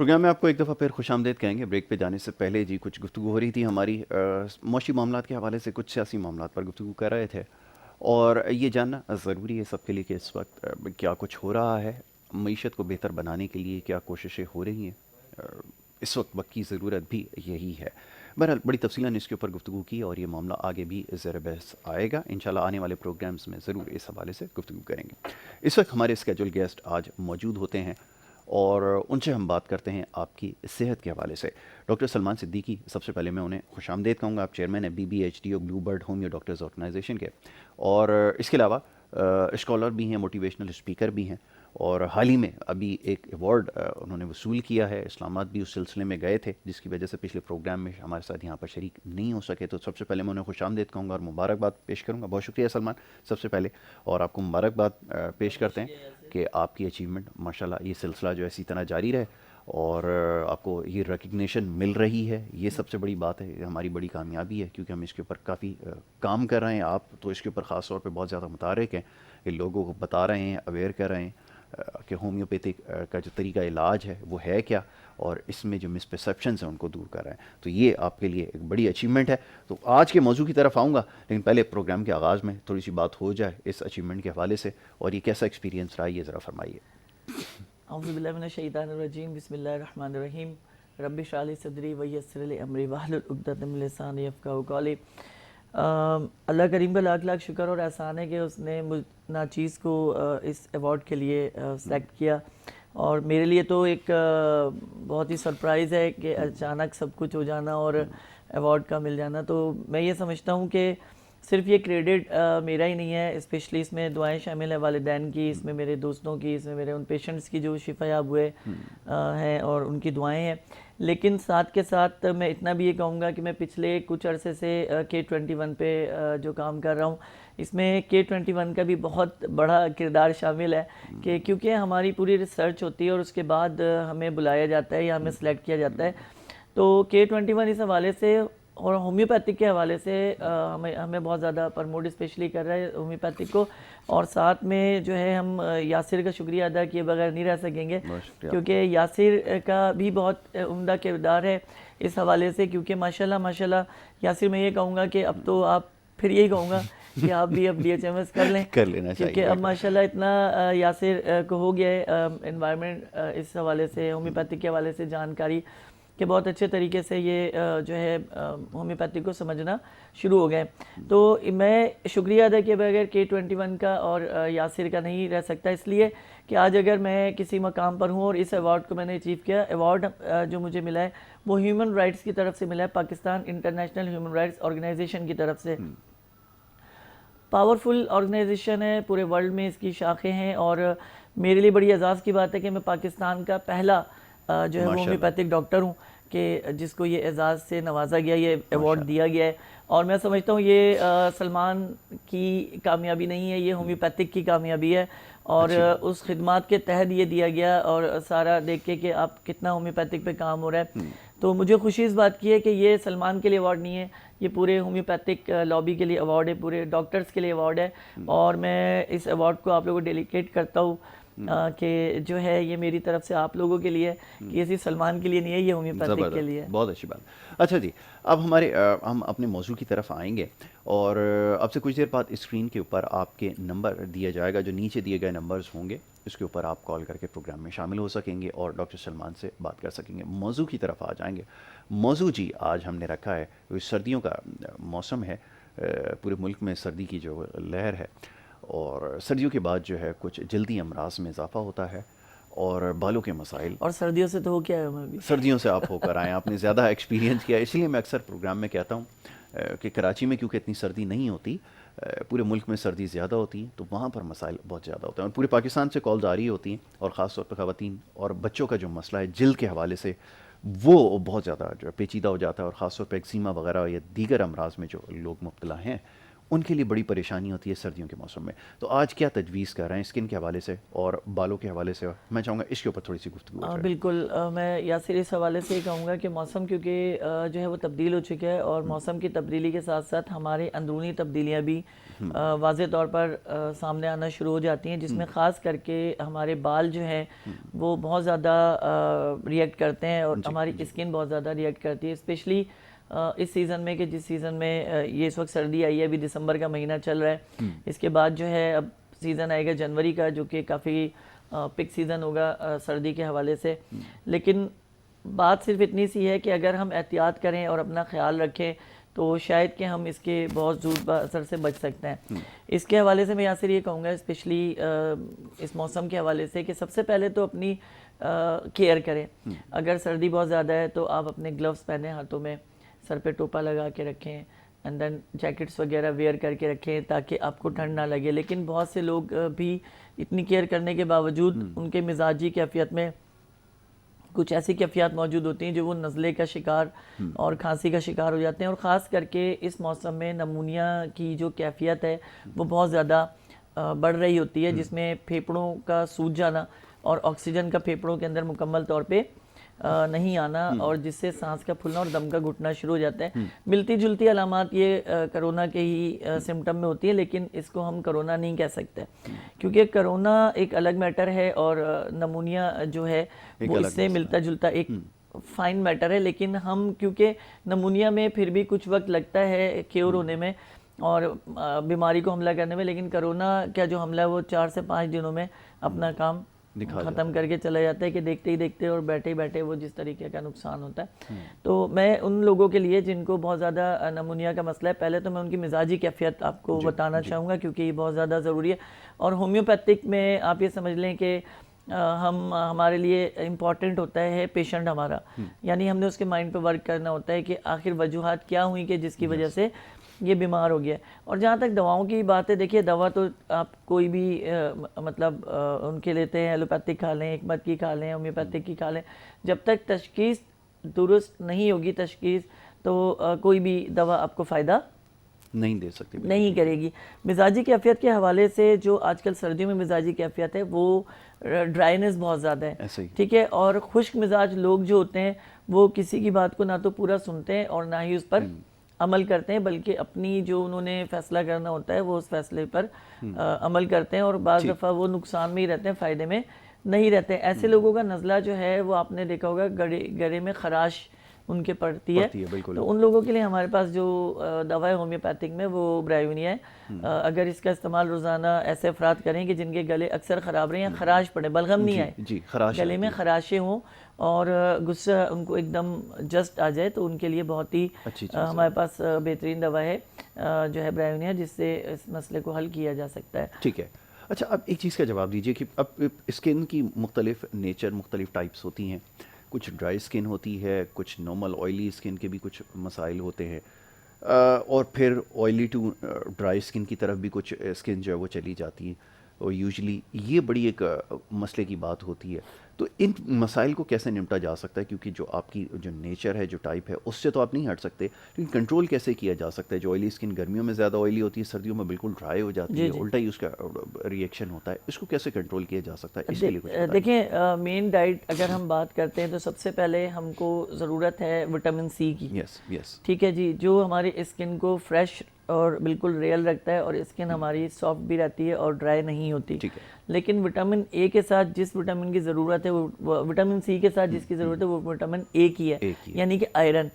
Programme में आपको एक दफ़ा फिर खुशामदीद कहेंगे। ब्रेक पे जाने से पहले जी कुछ गुफ्तगू हो रही थी हमारी मौशी मामलात के हवाले से, कुछ सियासी मामलात पर गुफ्तगू कर रहे थे और ये जानना ज़रूरी है सबके लिए कि इस वक्त क्या कुछ हो रहा है, मईशत को बेहतर बनाने के लिए क्या कोशिशें हो रही हैं। इस वक्त की ज़रूरत भी यही है। बहरहाल बड़ी तफसीलन इसके ऊपर गुफ्तगू की और ये मामला आगे भी ज़ेर बहस आएगा। इंशाल्लाह आने वाले प्रोग्राम्स में ज़रूर इस हवाले से गुफ्तगू करेंगे। इस वक्त हमारे स्केजुअल गेस्ट आज मौजूद होते हैं और उनसे हम बात करते हैं आपकी सेहत के हवाले से। डॉक्टर सलमान सिद्दीकी, सबसे पहले मैं उन्हें खुशामदीद कहूँगा। आप चेयरमैन है BBHDO blue bird homeo doctors organisation के, और इसके अलावा स्कॉलर भी हैं, मोटिवेशनल स्पीकर भी हैं, और हाल ही में अभी एक अवार्ड उन्होंने वसूल किया है। इस्लामाबाद भी उस सिलसिले में गए थे, जिसकी वजह से पिछले प्रोग्राम में हमारे साथ यहाँ पर शरीक नहीं हो सके। तो सबसे पहले मैं उन्हें खुशामदीद कहूँगा और मुबारकबाद पेश करूँगा। बहुत शुक्रिया सलमान सबसे पहले, और आपको मुबारकबाद पेश करते हैं कि आपकी अचीवमेंट माशाल्लाह ये सिलसिला जो है इसी तरह जारी रहे और आपको ये रिकग्निशन मिल रही है। ये सबसे बड़ी बात है, हमारी बड़ी कामयाबी है, क्योंकि हम इसके ऊपर काफ़ी काम कर रहे हैं। आप तो इसके ऊपर ख़ास तौर पे बहुत ज़्यादा मुतारिक हैं कि लोगों को बता रहे हैं, अवेयर कर रहे हैं कि होम्योपैथिक का जो तरीका इलाज है वो है क्या, और इसमें जो मिसपरसेप्शंस हैं उनको दूर कर रहे हैं। तो ये आपके लिए एक बड़ी अचीवमेंट है। तो आज के मौजू की तरफ आऊँगा, लेकिन पहले प्रोग्राम के आगाज़ में थोड़ी सी बात हो जाए इस अचीवमेंट के हवाले से, और ये कैसा एक्सपीरियंस रहा, ये ज़रा फरमाइए। औज़ुबिल्लाहिमिनश्शैतानिर्रजीम, बिस्मिल्लाहिर्रहमानिर्रहीम, रब्बि इश्रह ली सदरी व यस्सिर ली अमरी वहलुल उक़दतम मिन लिसानी यफ़क़हू क़ौली। अल्लाह करीम का लाख लाख शुक्र और एहसान है कि उसने मुझ नाचीज़ को इस अवार्ड के लिए सेलेक्ट किया। और मेरे लिए तो एक बहुत ही सरप्राइज़ है कि अचानक सब कुछ हो जाना और अवार्ड का मिल जाना। तो मैं ये समझता हूँ कि सिर्फ ये क्रेडिट मेरा ही नहीं है, स्पेशली इसमें दुआएं शामिल है वालिदैन की, इसमें मेरे दोस्तों की, इसमें मेरे उन पेशेंट्स की जो शिफायाब हुए हैं और उनकी दुआएं हैं। लेकिन साथ के साथ मैं इतना भी ये कहूँगा कि मैं पिछले कुछ अरसे से K21 पे जो काम कर रहा हूँ, इसमें K21 का भी बहुत बड़ा किरदार शामिल है कि क्योंकि हमारी पूरी रिसर्च होती है और उसके बाद हमें बुलाया जाता है या हमें सेलेक्ट किया जाता है। तो K21 इस हवाले से और होम्योपैथिक के हवाले से हमें बहुत ज़्यादा प्रमोट स्पेशली कर रहा है होम्योपैथिक को। और साथ में जो है हम यासिर का शुक्रिया अदा किए बगैर नहीं रह सकेंगे, क्योंकि यासिर का भी बहुत उम्दा किरदार है इस हवाले से। क्योंकि माशाल्लाह माशाल्लाह यासिर, मैं ये कहूँगा कि अब तो आप, फिर यही कहूँगा कि आप भी अब DHMS कर लें, कर लेना चाहिए, क्योंकि अब माशाल्लाह इतना यासिर को हो गया है एनवायरनमेंट इस हवाले से, होम्योपैथिक के हवाले से जानकारी कि बहुत अच्छे तरीके से ये जो है होम्योपैथी को समझना शुरू हो गए। तो मैं शुक्रिया अदा किए बगैर K21 का और यासिर का नहीं रह सकता, इसलिए कि आज अगर मैं किसी मकाम पर हूँ और इस अवार्ड को मैंने अचीव किया। अवार्ड जो मुझे मिला है वो ह्यूमन राइट्स की तरफ से मिला है, Pakistan international human rights organisation की तरफ से। पावरफुल ऑर्गेनाइजेशन है, पूरे वर्ल्ड में इसकी शाखें हैं, और मेरे लिए बड़ी एजाज़ की बात है कि मैं पाकिस्तान का पहला जो है होम्योपैथिक डॉक्टर हूँ कि जिसको ये एजाज़ से नवाजा गया, ये अवार्ड दिया गया है। और मैं समझता हूँ ये सलमान की कामयाबी नहीं है, ये होम्योपैथिक की कामयाबी है, और उस खिदमात के तहत ये दिया गया, और सारा देख के कि आप कितना होम्योपैथिक पे काम हो रहा है। तो मुझे खुशी इस बात की है कि ये सलमान के लिए अवार्ड नहीं है, ये पूरे होम्योपैथिक लॉबी के लिए अवार्ड है, पूरे डॉक्टर्स के लिए अवार्ड है। और मैं इस अवार्ड को आप लोगों को डेडिकेट करता हूँ कि जो है ये मेरी तरफ से आप लोगों के लिए, कि ये सिर्फ सलमान के लिए नहीं है, ये होम्योपैथिक के लिए। बहुत अच्छी बात। अच्छा जी, अब हम अपने मौजू की तरफ आएंगे, और अब से कुछ देर बाद स्क्रीन के ऊपर आपके नंबर दिया जाएगा, जो नीचे दिए गए नंबर्स होंगे इसके ऊपर आप कॉल करके प्रोग्राम में शामिल हो सकेंगे और डॉक्टर सलमान से बात कर सकेंगे। मौजू की तरफ आ जाएंगे। मौजू जी आज हमने रखा है, सर्दियों का मौसम है, पूरे मुल्क में सर्दी की जो लहर है, और सर्दियों के बाद जो है कुछ जल्दी अमराज में इजाफा होता है और बालों के मसाइल। और सर्दियों से तो हो क्या है, सर्दियों से आप होकर आए, आपने ज़्यादा एक्सपीरियंस किया, इसलिए मैं अक्सर प्रोग्राम में कहता हूँ कि कराची में क्योंकि इतनी सर्दी नहीं होती, पूरे मुल्क में सर्दी ज़्यादा होती है, तो वहाँ पर मसाइल बहुत ज़्यादा होते हैं, और पूरे पाकिस्तान से कॉल आ रही होती हैं, और ख़ास तौर पर ख़वातीन और बच्चों का जो मसला है जिल्द के हवाले से, वो बहुत ज़्यादा जो पेचीदा हो जाता है, और ख़ास तौर पर एक्जिमा वगैरह या दीगर अमराज में जो लोग मुब्तला हैं उनके लिए बड़ी परेशानी होती है सर्दियों के मौसम में। तो आज क्या तजवीज़ कर रहे हैं स्किन के हवाले से और बालों के हवाले से? मैं चाहूँगा इसके ऊपर थोड़ी सी गुफ्तगू हो जाए। बिल्कुल, मैं यासिर इस हवाले से ये कहूँगा कि मौसम क्योंकि जो है वो तब्दील हो चुका है, और मौसम की तब्दीली के साथ साथ हमारे अंदरूनी तब्दीलियाँ भी वाज़े तौर पर सामने आना शुरू हो जाती हैं, जिसमें ख़ास करके हमारे बाल जो हैं वो बहुत ज़्यादा रिएक्ट करते हैं, और हमारी स्किन बहुत ज़्यादा रिएक्ट करती है, स्पेशली इस सीज़न में, कि जिस सीज़न में ये इस वक्त सर्दी आई है, अभी दिसंबर का महीना चल रहा है। इसके बाद जो है अब सीज़न आएगा जनवरी का, जो कि काफ़ी पिक सीज़न होगा सर्दी के हवाले से। लेकिन बात सिर्फ इतनी सी है कि अगर हम एहतियात करें और अपना ख्याल रखें तो शायद कि हम इसके बहुत ज़रूर असर से बच सकते हैं। इसके हवाले से मैं यासिर ये कहूँगा, स्पेशली इस मौसम के हवाले से, कि सबसे पहले तो अपनी केयर करें। अगर सर्दी बहुत ज़्यादा है तो आप अपने ग्लव्स पहने हाथों में, सर पे टोपा लगा के रखें, एंड देन जैकेट्स वगैरह वेयर करके रखें ताकि आपको ठंड ना लगे। लेकिन बहुत से लोग भी इतनी केयर करने के बावजूद उनके मिजाजी कैफियत में कुछ ऐसी कैफियत मौजूद होती हैं जो वो नज़ले का शिकार और खांसी का शिकार हो जाते हैं। और ख़ास करके इस मौसम में नमूनिया की जो कैफियत है वो बहुत ज़्यादा बढ़ रही होती है, जिसमें फेफड़ों का सूज जाना और ऑक्सीजन का फेफड़ों के अंदर मुकम्मल तौर पे नहीं आना, और जिससे सांस का फूलना और दम का घुटना शुरू हो जाता है। मिलती जुलती अलामात ये कोरोना के ही सिम्टम में होती है, लेकिन इसको हम कोरोना नहीं कह सकते, क्योंकि कोरोना एक अलग मैटर है और नमूनिया जो है वो इससे मिलता जुलता एक फाइन मैटर है। लेकिन हम क्योंकि नमूनिया में फिर भी कुछ वक्त लगता है क्योर होने में और बीमारी को हमला करने में, लेकिन कोरोना का जो हमला है वो 4 से 5 दिनों में अपना काम ख़त्म करके चला जाता है, कि देखते ही देखते और बैठे ही बैठे वो जिस तरीके का नुकसान होता है। तो मैं उन लोगों के लिए जिनको बहुत ज़्यादा नमूनिया का मसला है, पहले तो मैं उनकी मिजाजी कैफियत आपको बताना चाहूँगा, क्योंकि ये बहुत ज़्यादा ज़रूरी है। और होम्योपैथिक में आप ये समझ लें कि हमारे लिए इम्पॉर्टेंट होता है पेशेंट हमारा, यानी हमने उसके माइंड पे वर्क करना होता है कि आखिर वजूहात क्या हुई कि जिसकी वजह से ये बीमार हो गया। और जहाँ तक दवाओं की बात है, देखिए दवा तो आप कोई भी मतलब उनके लेते हैं, एलोपैथिक खा लें, हिकमत की खा लें, होम्योपैथिक की खा लें, जब तक तशखीस दुरुस्त नहीं होगी तशखीस, तो कोई भी दवा आपको फ़ायदा नहीं दे सकती, नहीं करेगी। मिजाजी कैफियत के हवाले से जो आजकल सर्दियों में मिजाजी कैफियत है वो ड्राइनेस बहुत ज़्यादा है, ठीक है। और खुश्क मिजाज लोग जो होते हैं वो किसी की बात को ना तो पूरा सुनते हैं और ना ही उस पर अमल करते हैं, बल्कि अपनी जो उन्होंने फैसला करना होता है वो उस फैसले पर अमल करते हैं, और बाज़ दफ़ा वो नुकसान में ही रहते हैं, फ़ायदे में नहीं रहते। ऐसे लोगों का नज़ला जो है वो आपने देखा होगा गले में खराश उनके पड़ती है। तो उन लोगों के लिए हमारे पास जो दवा है होम्योपैथिक में वो ब्रायोनिया है। अगर इसका इस्तेमाल रोज़ाना ऐसे अफराद करें कि जिनके गले अक्सर ख़राब रहे या खराश पड़े, बलगम नहीं आए, गले में खराशें हों और गुस्सा उनको एकदम जस्ट आ जाए, तो उनके लिए बहुत ही हमारे पास बेहतरीन दवा है जो है ब्रायोनिया, जिससे इस मसले को हल किया जा सकता है। ठीक है। अच्छा, अब एक चीज़ का जवाब दीजिए कि अब स्किन की मुख्तलिफ नेचर, मुख्तलिफ टाइप्स होती हैं। कुछ ड्राई स्किन होती है, कुछ नॉर्मल ऑयली स्किन के भी कुछ मसाइल होते हैं, और फिर ऑयली टू ड्राई स्किन की तरफ भी कुछ स्किन जो है वो चली जाती है, और यूजुअली ये बड़ी एक मसले की बात होती है। तो इन मसाइल को कैसे निपटा जा सकता है, क्योंकि जो आपकी जो नेचर है, जो टाइप है, उससे तो आप नहीं हट सकते, लेकिन कंट्रोल कैसे किया जा सकता है? जो ऑयली स्किन गर्मियों में ज़्यादा ऑयली होती है, सर्दियों में बिल्कुल ड्राई हो जाती है, उल्टा ही उसका रिएक्शन होता है, इसको कैसे कंट्रोल किया जा सकता है? इसके लिए कुछ देखिए, मेन डाइट अगर हम बात करते हैं तो सबसे पहले हमको ज़रूरत है विटामिन सी की। यस, ठीक है जी, जो हमारी स्किन को फ्रेश और बिल्कुल रियल रखता है, और स्किन हमारी सॉफ्ट भी रहती है और ड्राई नहीं होती। ठीक है। लेकिन विटामिन ए के साथ जिस विटामिन की ज़रूरत है वो विटामिन सी के साथ जिसकी ज़रूरत है वो विटामिन ए की है, यानी कि आयरन।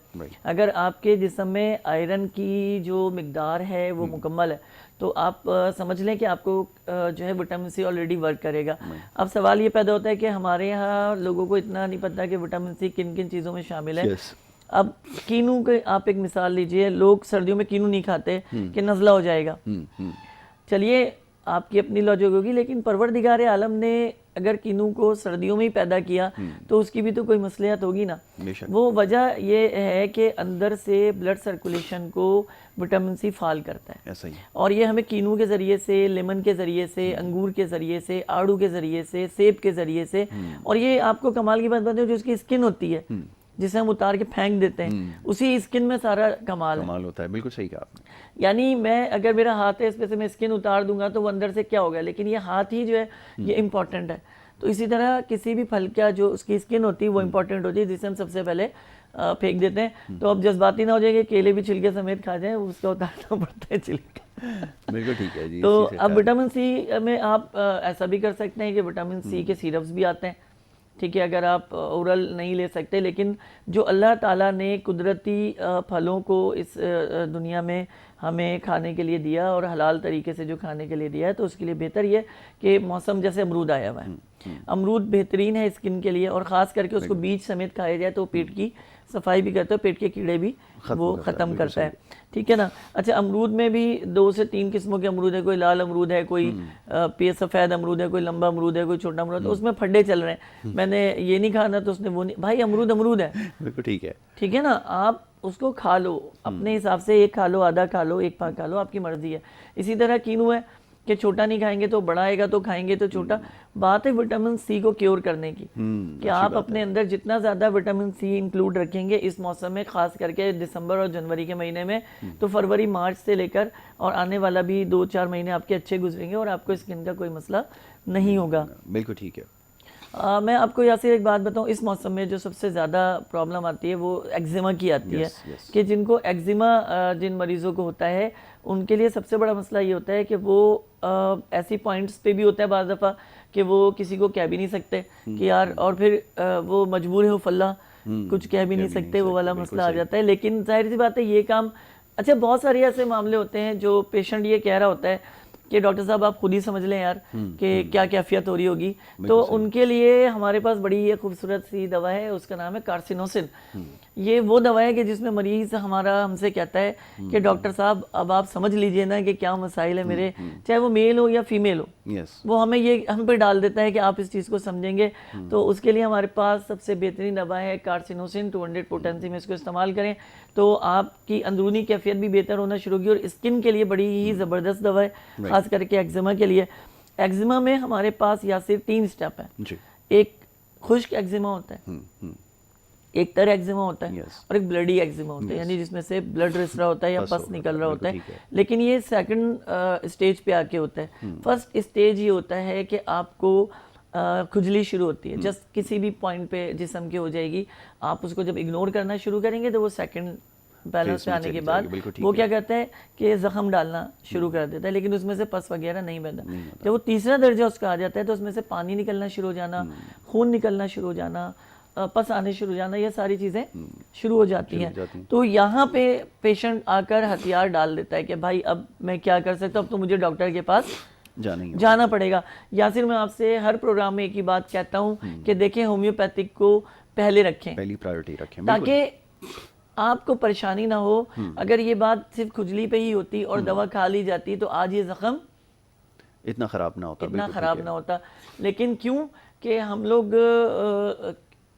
अगर आपके जिस्म में आयरन की जो मिकदार है वो मुकम्मल है तो आप समझ लें कि आपको जो है विटामिन सी ऑलरेडी वर्क करेगा। अब सवाल ये पैदा होता है कि हमारे यहाँ लोगों को इतना नहीं पता कि विटामिन सी किन किन चीज़ों में शामिल है। अब कीनू के आप एक मिसाल लीजिए, लोग सर्दियों में कीनू नहीं खाते कि नज़ला हो जाएगा। चलिए, आपकी अपनी लॉजिक होगी, लेकिन परवरदिगार आलम ने अगर कीनू को सर्दियों में ही पैदा किया तो उसकी भी तो कोई मसलियत होगी ना। वो वजह ये है कि अंदर से ब्लड सर्कुलेशन को विटामिन सी फाल करता है, ऐसा ही। और ये हमें कीनू के ज़रिए से, लेमन के ज़रिए से, अंगूर के ज़रिए से, आड़ू के ज़रिए से, सेब के ज़रिए से, और ये आपको कमाल की बात बताऊं, जो उसकी स्किन होती है जिसे हम उतार के फेंक देते हैं, उसी स्किन में सारा कमाल है। कमाल होता है, बिल्कुल सही कहा आपने। यानी मैं अगर मेरा हाथ है इस पे से मैं स्किन उतार दूंगा तो वो अंदर से क्या होगा, लेकिन ये हाथ ही जो है ये इम्पोर्टेंट है। तो इसी तरह किसी भी फल का जो उसकी स्किन होती है वो इम्पोर्टेंट होती है, जिसे हम सबसे पहले फेंक देते हैं। तो अब जज्बाती ना हो जाएंगे, केले भी छिलके समेत खा जाए, उसका उतारना पड़ता है छिलका। बिल्कुल ठीक है जी। तो इसी से अब विटामिन सी में आप ऐसा भी कर सकते हैं कि विटामिन सी के सिरप्स भी आते हैं, ठीक है, अगर आप ओरल नहीं ले सकते। लेकिन जो अल्लाह ताला ने कुदरती फलों को इस दुनिया में हमें खाने के लिए दिया और हलाल तरीके से जो खाने के लिए दिया है, तो उसके लिए बेहतर ये कि मौसम जैसे अमरूद आया हुआ है, अमरूद बेहतरीन है स्किन के लिए, और ख़ास करके उसको बीज समेत खाया जाए तो पेट की सफाई भी करता है, पेट के कीड़े भी वो ख़त्म करता है, ठीक है ना। अच्छा, अमरूद में भी 2 से 3 किस्मों के अमरूद है, कोई लाल अमरूद है, कोई सफ़ेद अमरूद है, कोई लंबा अमरूद है, कोई छोटा अमरूद है, तो उसमें फड्डे चल रहे हैं, मैंने ये नहीं खाना तो उसने वो नहीं, भाई अमरूद अमरूद है, बिल्कुल ठीक है। ठीक है ना, आप उसको खा लो अपने हिसाब से, एक खा लो, आधा खा लो, एक भाग खा लो, आपकी मर्जी है। इसी तरह कीनू है कि छोटा नहीं खाएंगे तो बड़ा आएगा, तो खाएंगे तो छोटा। बात है विटामिन सी को क्योर करने की, कि आप अपने अंदर जितना ज़्यादा विटामिन सी इंक्लूड रखेंगे इस मौसम में, ख़ास करके दिसंबर और जनवरी के महीने में, तो फरवरी मार्च से लेकर और आने वाला भी 2-4 महीने आपके अच्छे गुजरेंगे और आपको स्किन का कोई मसला नहीं होगा। बिल्कुल ठीक है। मैं आपको यासिर एक बात बताऊं, इस मौसम में जो सबसे ज़्यादा प्रॉब्लम आती है वो एक्जिमा की आती है, कि जिनको एक्जिमा जिन मरीज़ों को होता है उनके लिए सबसे बड़ा मसला ये होता है कि वो ऐसी पॉइंट्स पे भी होता है बाज़ दफ़ा कि वो किसी को कह भी नहीं सकते कि यार, और फिर वो मजबूर है वो फल्ला, कुछ कह भी नहीं सकते, वो वाला मसला आ जाता है। लेकिन जाहिर सी बात है ये काम, अच्छा बहुत सारे ऐसे मामले होते हैं जो पेशेंट ये कह रहा होता है कि डॉक्टर साहब आप खुद ही समझ लें यार कि क्या कैफियत हो रही होगी, तो उनके लिए हमारे पास बड़ी ये खूबसूरत सी दवा है, उसका नाम है कार्सिनोसिन। ये वो दवा है कि जिसमें मरीज हमारा हमसे कहता है कि डॉक्टर साहब अब आप समझ लीजिए ना कि क्या मसाइल है मेरे, चाहे वो मेल हो या फीमेल हो, वो हमें ये हम पे डाल देता है कि आप इस चीज़ को समझेंगे। तो उसके लिए हमारे पास सबसे बेहतरीन दवा है कार्सिनोसिन 200 पोटेंसी में, इसको इस्तेमाल करें तो आपकी अंदरूनी कैफियत भी बेहतर होना शुरू होगी, और स्किन के लिए बड़ी ही ज़बरदस्त दवा है, खास करके एक्जिमा के लिए। एक्जिमा में हमारे पास या सिर्फ 3 स्टेप है। एक खुश्क एक्जिमा होता है, एक तर एक्जिमा होता है, और एक ब्लडी एक्जिमा होता है, यानी जिसमें से ब्लड रिस रहा होता है या पस निकल रहा होता है। लेकिन ये सेकंड स्टेज पे आके होता है। फर्स्ट स्टेज ये होता है कि आपको खुजली शुरू होती है, जस्ट किसी भी पॉइंट पे जिस्म की हो जाएगी, आप उसको जब इग्नोर करना शुरू करेंगे तो वो सेकंड बैलेंस पे आने के बाद वो क्या कहता है कि जख्म डालना शुरू कर देता है, लेकिन उसमें से पस वगैरह नहीं बनता। जब वो तीसरा दर्जा उसका आ जाता है तो उसमें से पानी निकलना शुरू हो जाना, खून निकलना शुरू हो जाना, पस आने शुरू हो जाना, ये सारी चीज़ें शुरू हो जाती हैं। तो यहाँ पे पेशेंट आकर हथियार डाल देता है कि भाई अब मैं क्या कर सकता हूँ, अब तो मुझे डॉक्टर के पास जाना पड़ेगा। यासिर, मैं आपसे हर प्रोग्राम में एक ही बात कहता हूँ कि देखें होम्योपैथिक को पहले रखें, पहली प्रायोरिटी रखें, ताकि आपको परेशानी ना हो। अगर ये बात सिर्फ खुजली पे ही होती और दवा खा ली जाती तो आज ये जख्म इतना ख़राब ना होता, लेकिन क्यों कि हम लोग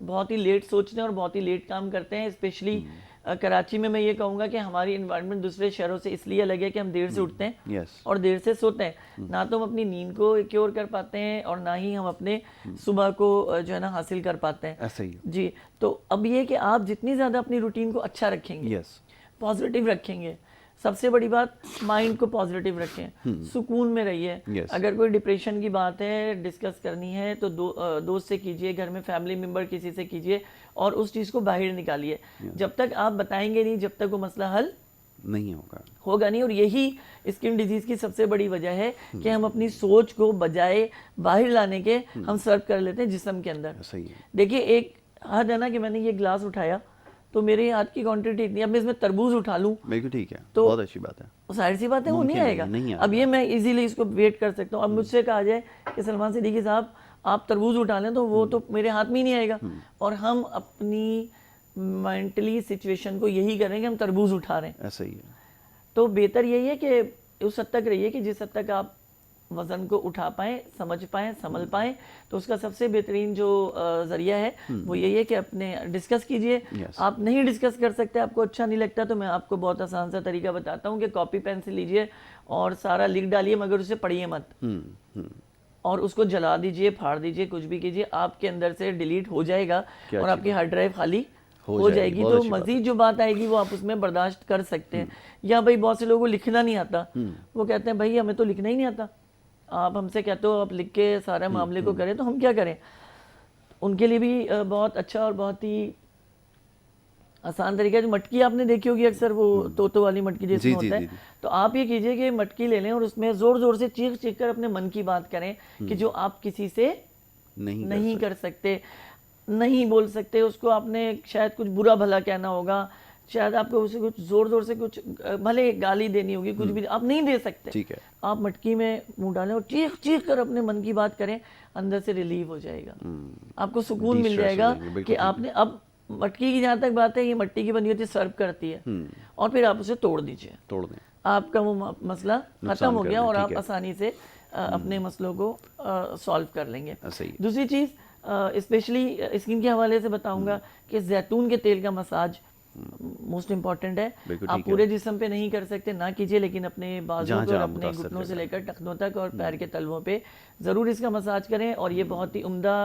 बहुत ही लेट सोचते हैं और बहुत ही लेट काम करते हैं। स्पेशली कराची में मैं ये कहूँगा कि हमारी इन्वायरमेंट दूसरे शहरों से इसलिए अलग है कि हम देर से उठते हैं और देर से सोते हैं। ना तो हम अपनी नींद को क्योर कर पाते हैं और ना ही हम अपने सुबह को जो है ना हासिल कर पाते हैं। ऐसा ही जी, तो अब ये कि आप जितनी ज़्यादा अपनी रूटीन को अच्छा रखेंगे, पॉजिटिव रखेंगे, सबसे बड़ी बात माइंड को पॉजिटिव रखें, सुकून में रहिए। अगर कोई डिप्रेशन की बात है डिस्कस करनी है तो दोस्त से कीजिए, घर में फैमिली मेम्बर किसी से कीजिए और उस चीज़ को बाहर निकालिए। जब तक आप बताएंगे नहीं, जब तक वो मसला हल नहीं होगा नहीं। और यही स्किन डिजीज़ की सबसे बड़ी वजह है कि हम अपनी सोच को बजाय बाहर लाने के हम सर्व कर लेते हैं जिस्म के अंदर। देखिए, एक हद है ना कि मैंने ये गिलास उठाया तो मेरे हाथ की क्वांटिटी इतनी, अब मैं इसमें तरबूज उठा लूं, बिल्कुल ठीक है, तो बहुत अच्छी बात है, जाहिर सी बात है वो नहीं आएगा। अब ये मैं इजीली इसको वेट कर सकता हूँ। अब मुझसे कहा जाए कि सलमान सिद्दीकी साहब आप तरबूज उठा लें, तो वो तो मेरे हाथ में ही नहीं आएगा। और हम अपनी मेंटली सिचुएशन को यही करें कि हम तरबूज उठा रहे हैं, ऐसा ही है। तो बेहतर यही है कि उस हद तक रहिए कि जिस हद तक आप वज़न को उठा पाएँ, समझ पाएँ, संभल पाएँ। तो उसका सबसे बेहतरीन जो ज़रिया है वो यही है कि अपने डिस्कस कीजिए। आप नहीं डिस्कस कर सकते, आपको अच्छा नहीं लगता, तो मैं आपको बहुत आसान सा तरीका बताता हूँ कि कॉपी पेंसिल लीजिए और सारा लिख डालिए, मगर उसे पढ़िए मत, और उसको जला दीजिए, फाड़ दीजिए, कुछ भी कीजिए, आपके अंदर से डिलीट हो जाएगा और आपकी हार्ड ड्राइव खाली हो जाएगी, बहुत तो अच्छी बात है। मजीद जो बात आएगी वो आप उसमें बर्दाश्त कर सकते हैं। या भाई बहुत से लोगों को लिखना नहीं आता, वो कहते हैं भाई हमें तो लिखना ही नहीं आता, आप हमसे कहते हो आप लिख के सारे मामले को करें, तो हम क्या करें। उनके लिए भी बहुत अच्छा और बहुत ही आसान तरीका है। जो मटकी आपने देखी होगी अक्सर, वो तोतो वाली मटकी जिसमें जी जी होता है, जी जी। तो आप ये कीजिए कि मटकी ले लें और उसमें जोर जोर से चीख चीख कर अपने मन की बात करें कि जो आप किसी से नहीं कर नहीं सकते। कर सकते, नहीं बोल सकते। उसको आपने शायद कुछ बुरा भला कहना होगा, शायद आपको उसे कुछ जोर जोर से कुछ भले गाली देनी होगी, कुछ भी आप नहीं दे सकते। ठीक है। आप मटकी में मुंह डालें और चीख चीख कर अपने मन की बात करें, अंदर से रिलीव हो जाएगा, आपको सुकून डी मिल स्ट्रेस हो जाएगा जाएंगे, कि बिल्कुल ठीक है। आपने अब मटकी की जहाँ तक बात है, ये मट्टी की बनी होती है, सर्व करती है, और फिर आप उसे तोड़ दीजिए, तोड़ दें। आपका वो मसला खत्म नुकसान हो कर गया दें, और ठीक आप है। आसानी से अपने मसलों को सॉल्व कर लेंगे। सही है। दूसरी चीज़ स्पेशली स्किन के हवाले से बताऊंगा कि जैतून के तेल का मसाज मोस्ट इम्पॉर्टेंट है। बिल्कुल आप ठीक है। पूरे जिस्म पे नहीं कर सकते, ना कीजिए, लेकिन अपने बाजू जहाँ पे और जहाँ अपने मुतासर घुटनों से जगह। लेकर टखनों तक और पैर के तलवों पे ज़रूर इसका मसाज करें, और ये बहुत ही उम्दा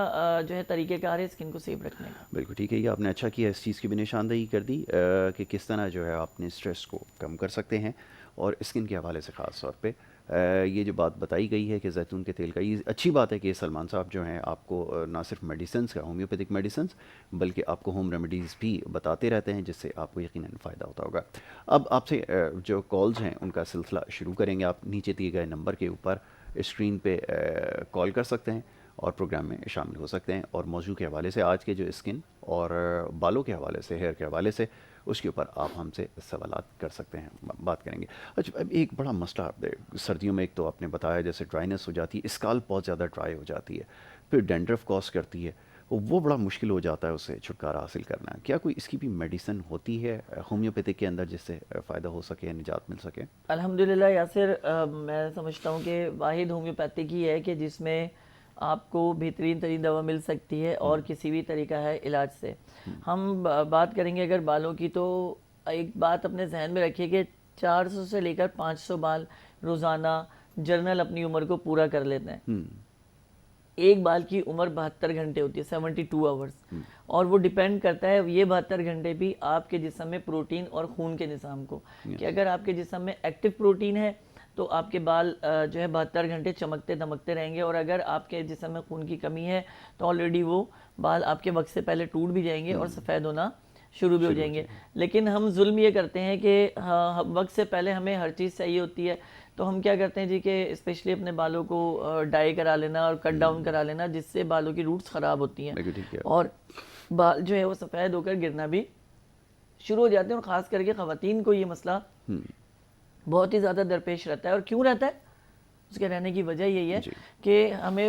जो है तरीक़ेकार है स्किन को सेफ रखने का। बिल्कुल ठीक है, ये आपने अच्छा किया, इस चीज़ की भी निशानदेही कर दी कि किस तरह जो है आपने स्ट्रेस को कम कर सकते हैं। और स्किन के हवाले से ख़ास तौर पे ये जो बात बताई गई है कि जैतून के तेल का, ये अच्छी बात है कि सलमान साहब जो हैं आपको ना सिर्फ मेडिसिन का, होम्योपैथिक मेडिसिन, बल्कि आपको होम रेमेडीज़ भी बताते रहते हैं, जिससे आपको यकीनन फ़ायदा होता होगा। अब आपसे जो कॉल्स हैं उनका सिलसिला शुरू करेंगे। आप नीचे दिए गए नंबर के ऊपर स्क्रीन पे कॉल कर सकते हैं और प्रोग्राम में शामिल हो सकते हैं, और मौजू के हवाले से, आज के जो स्किन और बालों के हवाले से, हेयर के हवाले से, उसके ऊपर आप हमसे सवालात कर सकते हैं, बात करेंगे। अच्छा, अब एक बड़ा मसला सर्दियों में, एक तो आपने बताया जैसे ड्राइनेस हो जाती है, स्काल्प बहुत ज़्यादा ड्राई हो जाती है, फिर डेंड्रफ कॉज करती है, वो बड़ा मुश्किल हो जाता है उससे छुटकारा हासिल करना। क्या कोई इसकी भी मेडिसिन होती है होम्योपैथिक के अंदर जिससे फ़ायदा हो सके या निजात मिल सके? अल्हम्दुलिल्लाह यासिर, मैं समझता हूँ कि वाहिद होम्योपैथिक ही है कि जिसमें आपको बेहतरीन तरीन दवा मिल सकती है और किसी भी तरीका है इलाज से। हम बात करेंगे अगर बालों की, तो एक बात अपने जहन में रखिए कि 400 से लेकर 500 बाल रोज़ाना जर्नल अपनी उम्र को पूरा कर लेते हैं। एक बाल की उम्र 72 घंटे होती है, 72 आवर्स, और वो डिपेंड करता है ये 72 घंटे भी आपके जिस्म में प्रोटीन और खून के निज़ाम को, कि अगर आपके जिस्म में एक्टिव प्रोटीन है तो आपके बाल जो है 72 घंटे चमकते दमकते रहेंगे, और अगर आपके जिस्म में खून की कमी है तो ऑलरेडी वो बाल आपके वक्त से पहले टूट भी जाएंगे और सफ़ेद होना शुरू भी हो जाएंगे। लेकिन हम जुल्म ये करते हैं कि हाँ, वक्त से पहले हमें हर चीज़ चाहिए होती है, तो हम क्या करते हैं जी कि स्पेशली अपने बालों को डाई करा लेना और कट डाउन करा लेना, जिससे बालों की रूट्स ख़राब होती हैं ठीक है। और बाल जो है वो सफ़ेद होकर गिरना भी शुरू हो जाते हैं। और ख़ास करके ख़वातीन को ये मसला बहुत ही ज़्यादा दरपेश रहता है। और क्यों रहता है, उसके रहने की वजह यही है कि हमें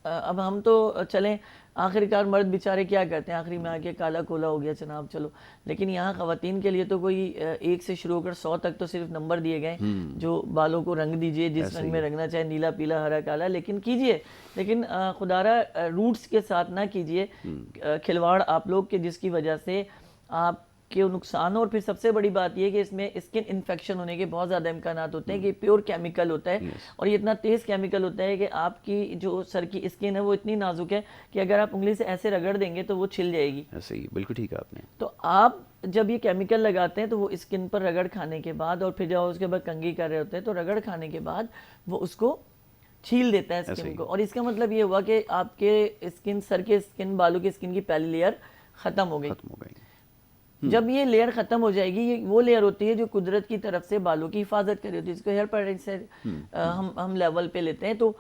अब हम तो चलें, आखिरकार मर्द बेचारे क्या करते हैं, आखिरी में आके काला कोला हो गया जनाब, चलो। लेकिन यहाँ ख़वातीन के लिए तो कोई 1 से शुरू होकर 100 तक तो सिर्फ नंबर दिए गए, जो बालों को रंग दीजिए जिस रंग में रंगना चाहे, नीला पीला हरा काला, लेकिन कीजिए, लेकिन खुदारा रूट्स के साथ ना कीजिए खिलवाड़ आप लोग के, जिसकी वजह से आप के नुकसान हो। और फिर सबसे बड़ी बात यह है कि इसमें स्किन इन्फेक्शन होने के बहुत ज़्यादा इम्कान होते हैं, कि प्योर केमिकल होता है और ये इतना तेज़ केमिकल होता है कि आपकी जो सर की स्किन है वो इतनी नाजुक है कि अगर आप उंगली से ऐसे रगड़ देंगे तो वो छिल जाएगी। ऐसे ही, बिल्कुल ठीक है आपने। तो आप जब ये केमिकल लगाते हैं तो वो स्किन पर रगड़ खाने के बाद, और फिर जब उसके बाद कंघी कर रहे होते हैं तो रगड़ खाने के बाद वो उसको छील देता है स्किन को, और इसका मतलब ये हुआ कि आपके स्किन, सर के स्किन, बालों की स्किन की पहली लेयर ख़त्म हो गई। जब ये लेयर खत्म हो जाएगी, ये वो लेयर होती है जो कुदरत की तरफ से बालों की हिफाजत करी होती है, इसको हेयर पैराडाइज से हम लेवल पे लेते हैं। तो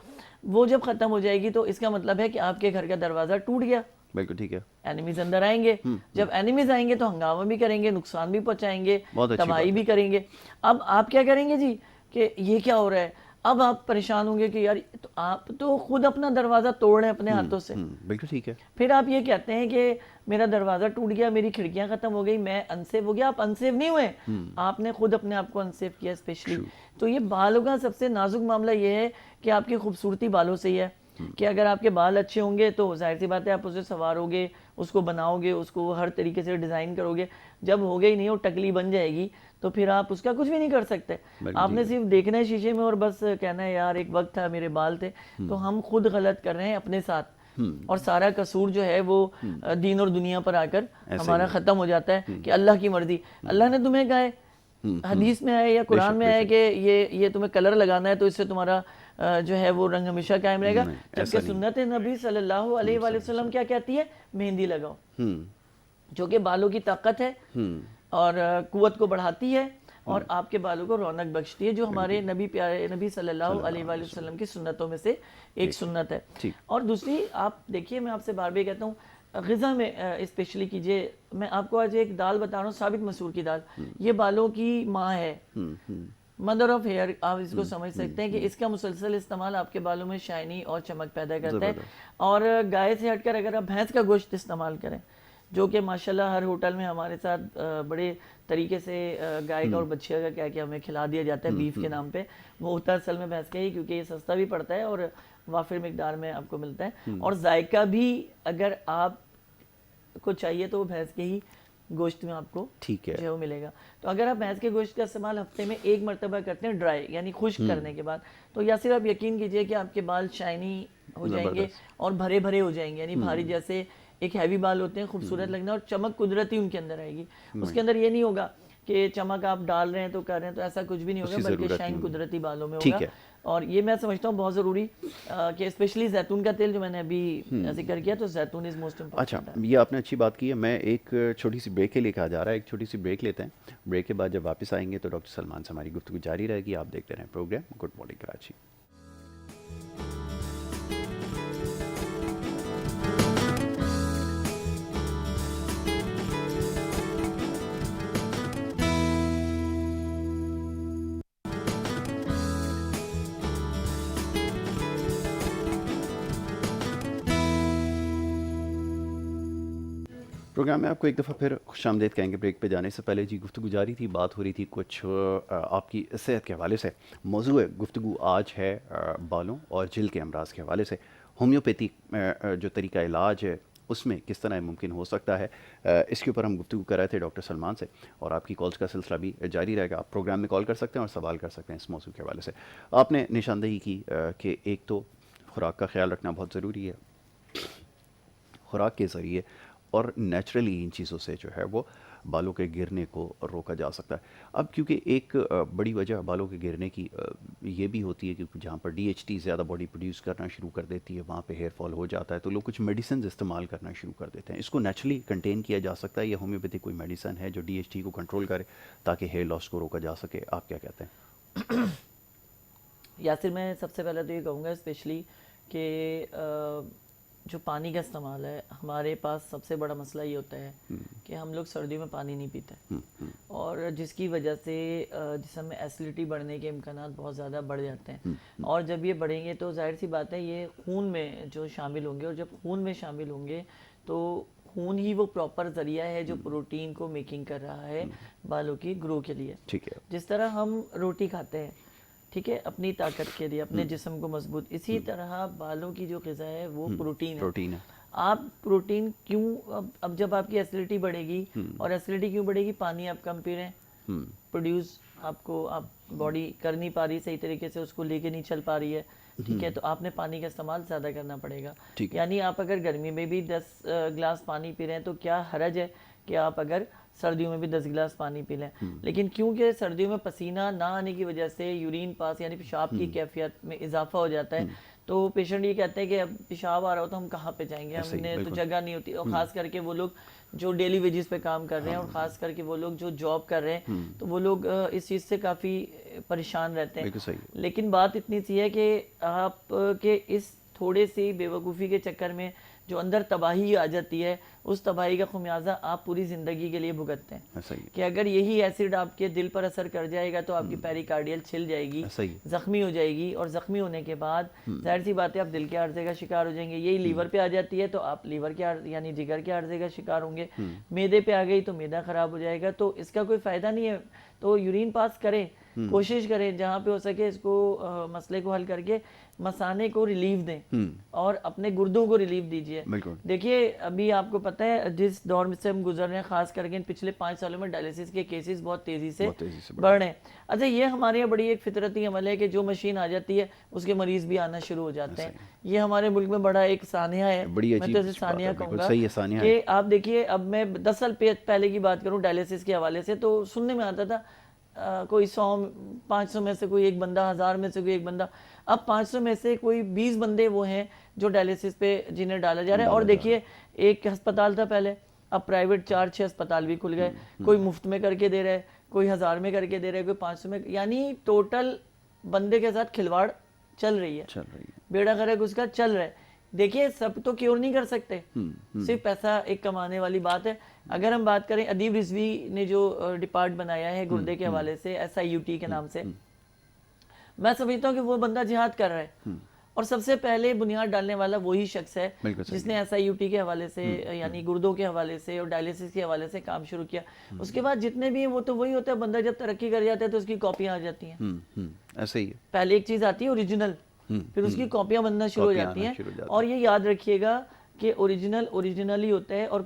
वो जब खत्म हो जाएगी तो इसका मतलब है कि आपके घर का दरवाजा टूट गया। बिल्कुल ठीक है। एनिमीज अंदर आएंगे, जब एनिमीज आएंगे तो हंगामा भी करेंगे, नुकसान भी पहुंचाएंगे, तबाही भी करेंगे। अब आप क्या करेंगे जी कि ये क्या हो रहा है, अब आप परेशान होंगे कि यार तो आप तो खुद अपना दरवाज़ा तोड़ रहे हैं अपने हाथों से। बिल्कुल ठीक है। फिर आप ये कहते हैं कि मेरा दरवाज़ा टूट गया, मेरी खिड़कियां ख़त्म हो गई, मैं अनसेफ हो गया। आप अनसेफ नहीं हुए, आपने खुद अपने आप को अनसेफ किया स्पेशली। तो ये बालों का सबसे नाजुक मामला ये है कि आपकी खूबसूरती बालों से ही है, कि अगर आपके बाल अच्छे होंगे तो जाहिर सी बात है आप उसे संवारोगे, उसको बनाओगे, उसको हर तरीके से डिज़ाइन करोगे। जब हो गई नहीं, वो टकली बन जाएगी, तो फिर आप उसका कुछ भी नहीं कर सकते। आपने सिर्फ देखना है शीशे में और बस कहना है यार एक वक्त था मेरे बाल थे। तो हम खुद गलत कर रहे हैं अपने साथ। और सारा कसूर जो है वो दीन और दुनिया पर आकर ऐसा हमारा ही ख़त्म हो जाता है कि अल्लाह की मर्जी, अल्लाह ने तुम्हें कहा है, हदीस में आए या कुरान में आए कि ये तुम्हें कलर लगाना है तो इससे तुम्हारा जो है वो रंग हमेशा कायम रहेगा, नहीं, जबकि ऐसा नहीं। सुन्नत नबी सल्लल्लाहु अलैहि वसल्लम क्या कहती है, मेहंदी लगाओ, जो कि बालों की ताकत है और कुव्वत को बढ़ाती है और आपके बालों को रौनक बख्शती है, जो हमारे नबी प्यारे नबी सल्लल्लाहु अलैहि वसल्लम की सुन्नतों में से एक सुन्नत है। ठीक। और दूसरी, आप देखिए, मैं आपसे बार बार कहता हूँ, ग़िज़ा में स्पेशली कीजिए, मैं आपको आज एक दाल बता रहा हूँ, साबित मसूर की दाल, ये बालों की माँ है, मदर ऑफ हेयर, आप इसको समझ सकते हैं कि इसका मुसलसल इस्तेमाल आपके बालों में शाइनी और चमक पैदा करता है। और गाय से हटकर अगर आप भैंस का गोश्त इस्तेमाल करें, जो कि माशाल्लाह हर होटल में हमारे साथ बड़े तरीके से गाय का और बच्चे का क्या क्या हमें खिला दिया जाता है बीफ के नाम पे, वो होता है असल में भैंस का ही, क्योंकि ये सस्ता भी पड़ता है और वाफिर मिकदार में आपको मिलता है, और जायका भी अगर आप को चाहिए तो वो भैंस के ही गोश्त में आपको ठीक है जो है वो मिलेगा। तो अगर आप भैंस के गोश्त का इस्तेमाल हफ्ते में एक मरतबा करते हैं ड्राई यानी खुश्क करने के बाद, तो या सिर्फ आप यकीन कीजिए कि आपके बाल शाइनी हो जाएंगे और भरे भरे हो जाएंगे, यानी भारी, जैसे एक हैवी बाल होते हैं, खूबसूरत लगना, और चमक कुदरती उनके अंदर आएगी। उसके अंदर ये नहीं होगा कि चमक आप डाल रहे हैं तो कर रहे हैं, तो ऐसा कुछ भी नहीं होगा, बल्कि शाइन कुदरती बालों में होगा। और ये मैं समझता हूँ बहुत ज़रूरी कि स्पेशली जैतून का तेल जो मैंने अभी जिक्र किया, तो जैतून इज़ मोस्ट इम्पोर्टेंट। अच्छा, ये आपने अच्छी बात की है। मैं एक छोटी सी ब्रेक के लिए कहा जा रहा है, एक छोटी सी ब्रेक लेते हैं। ब्रेक के बाद जब वापस आएंगे तो डॉक्टर सलमान से हमारी गुफ्तगू जारी रहेगी। आप देखते रहें programme good morning Karachi. Programme में आपको एक दफ़ा फिर खुशामदीद कहेंगे। ब्रेक पे जाने से पहले जी गुफ्तगू जारी थी, बात हो रही थी कुछ आपकी सेहत के हवाले से। मौजूद गुफ्तगू आज है बालों और जिल्द के अमराज के हवाले से। होम्योपैथी जो तरीका इलाज है उसमें किस तरह मुमकिन हो सकता है, इसके ऊपर हम गुफ्तगू कर रहे थे डॉक्टर सलमान से, और आपकी कॉल्स का सिलसिला भी जारी रहेगा। आप प्रोग्राम में कॉल कर सकते हैं और सवाल कर सकते हैं इस मौजू के हवाले से। आपने निशानदेही की कि एक तो खुराक का ख्याल रखना बहुत ज़रूरी है, खुराक के ज़रिए और नेचुरली इन चीज़ों से जो है वो बालों के गिरने को रोका जा सकता है। अब क्योंकि एक बड़ी वजह बालों के गिरने की ये भी होती है कि जहाँ पर DHT ज़्यादा बॉडी प्रोड्यूस करना शुरू कर देती है, वहाँ पे हेयर फॉल हो जाता है, तो लोग कुछ मेडिसिन इस्तेमाल करना शुरू कर देते हैं। इसको नेचुरली कंटेन किया जा सकता है या होम्योपैथिक कोई मेडिसिन है जो DHT को कंट्रोल करे ताकि हेयर लॉस को रोका जा सके? आप क्या कहते हैं? यासिर, मैं सबसे पहले तो ये कहूँगा स्पेशली कि जो पानी का इस्तेमाल है, हमारे पास सबसे बड़ा मसला ये होता है कि हम लोग सर्दियों में पानी नहीं पीते, और जिसकी वजह से जिस्म में एसिडिटी बढ़ने के इम्कानात बहुत ज़्यादा बढ़ जाते हैं। और जब ये बढ़ेंगे तो जाहिर सी बात है ये खून में जो शामिल होंगे, और जब खून में शामिल होंगे तो खून ही वो प्रॉपर ज़रिया है जो प्रोटीन को मेकिंग कर रहा है बालों की ग्रो के लिए। ठीक है। जिस तरह हम रोटी खाते हैं, ठीक है, अपनी ताकत के लिए, अपने जिस्म को मजबूत, इसी तरह बालों की जो ग़िज़ा है वो प्रोटीन है। आप प्रोटीन क्यों, अब जब आपकी एसिडिटी बढ़ेगी, और एसिडिटी क्यों बढ़ेगी, पानी आप कम पी रहे हैं, प्रोड्यूस आपको आप बॉडी कर नहीं पा रही सही तरीके से, उसको लेके नहीं चल पा रही है, ठीक है, तो आपने पानी का इस्तेमाल ज़्यादा करना पड़ेगा। यानी आप अगर गर्मी में भी 10 गिलास पानी पी रहे हैं तो क्या हरज है कि आप अगर सर्दियों में भी 10 गिलास पानी पी लें। लेकिन क्योंकि सर्दियों में पसीना ना आने की वजह से यूरिन पास यानी पेशाब की कैफियत में इजाफा हो जाता है, तो पेशेंट ये कहते हैं कि अब पेशाब आ रहा हो तो हम कहाँ पे जाएंगे, हमने तो जगह नहीं होती। और ख़ास करके वो लोग जो डेली वेजेस पे काम कर रहे हैं, और ख़ास करके वो लोग जो जॉब कर रहे हैं, तो वो लोग इस चीज़ से काफ़ी परेशान रहते हैं। लेकिन बात इतनी सी है कि आप के इस थोड़े सी बेवकूफ़ी के चक्कर में जो अंदर तबाही आ जाती है, उस तबाही का खुमियाजा आप पूरी ज़िंदगी के लिए भुगतते हैं। कि अगर यही एसिड आपके दिल पर असर कर जाएगा तो आपकी पेरिकार्डियल छिल जाएगी, ज़ख्मी हो जाएगी, और ज़ख्मी होने के बाद जाहिर सी बात है आप दिल के आर्जे का शिकार हो जाएंगे। यही लीवर पे आ जाती है तो आप लीवर के यानी जिगर के आर्जे का शिकार होंगे। मैदे पे आ गई तो मैदा ख़राब हो जाएगा, तो इसका कोई फ़ायदा नहीं है। तो यूरिन पास करें, कोशिश करें जहाँ पे हो सके इसको मसले को हल करके मसाने को रिलीफ दें और अपने गुर्दों को रिलीफ दीजिए। बिल्कुल। देखिए अभी आपको पता है जिस दौर से हम गुजर रहे हैं, खास करके इन पिछले 5 सालों में डायलिसिस के केसेस बहुत तेजी से बढ़ रहे हैं। अच्छा, ये हमारे यहाँ बड़ी एक फितरती अमल है कि जो मशीन आ जाती है उसके मरीज भी आना शुरू हो जाते हैं। ये हमारे मुल्क में बड़ा एक सानिया है, मैं तो इसे सानिया कहूँगा कि आप देखिए, अब मैं 10 साल पहले की बात करूँ डायलिसिस के हवाले से, तो सुनने में आता था कोई 100-500 में से कोई एक बंदा, 1000 में से कोई एक बंदा। अब 500 में से कोई 20 बंदे वो हैं जो डायलिसिस पे जिन्हें डाला जा रहा है। और देखिए एक अस्पताल था पहले, अब प्राइवेट 4-6 अस्पताल भी खुल गए। कोई मुफ्त में करके दे रहा है, कोई 1000 में करके दे रहा है, कोई 500 में, यानी टोटल बंदे के साथ खिलवाड़ चल रही है, बेड़ा गर्क उसका चल रहा है। देखिए सब तो क्योर नहीं कर सकते, सिर्फ पैसा एक कमाने वाली बात है। अगर हम बात करें, अदीब रिजवी ने जो डिपार्ट बनाया है गुर्दे के हवाले से, SIUT के नाम से, मैं समझता हूँ कि वो बंदा जिहाद कर रहा है और सबसे पहले बुनियाद डालने वाला वही शख्स है जिसने SIUT के हवाले से यानी गुर्दों के हवाले से और डायलिसिस के हवाले से काम शुरू किया। उसके बाद जितने भी हैं वो तो वही होता है, बंदा जब तरक्की कर जाता है तो उसकी कॉपियां आ जाती हैं। ऐसे ही पहले एक चीज आती है ओरिजिनल, फिर उसकी कॉपियां बनना शुरू हो जाती हैं। और ये याद रखिएगा कि ओरिजिनल ही होता है और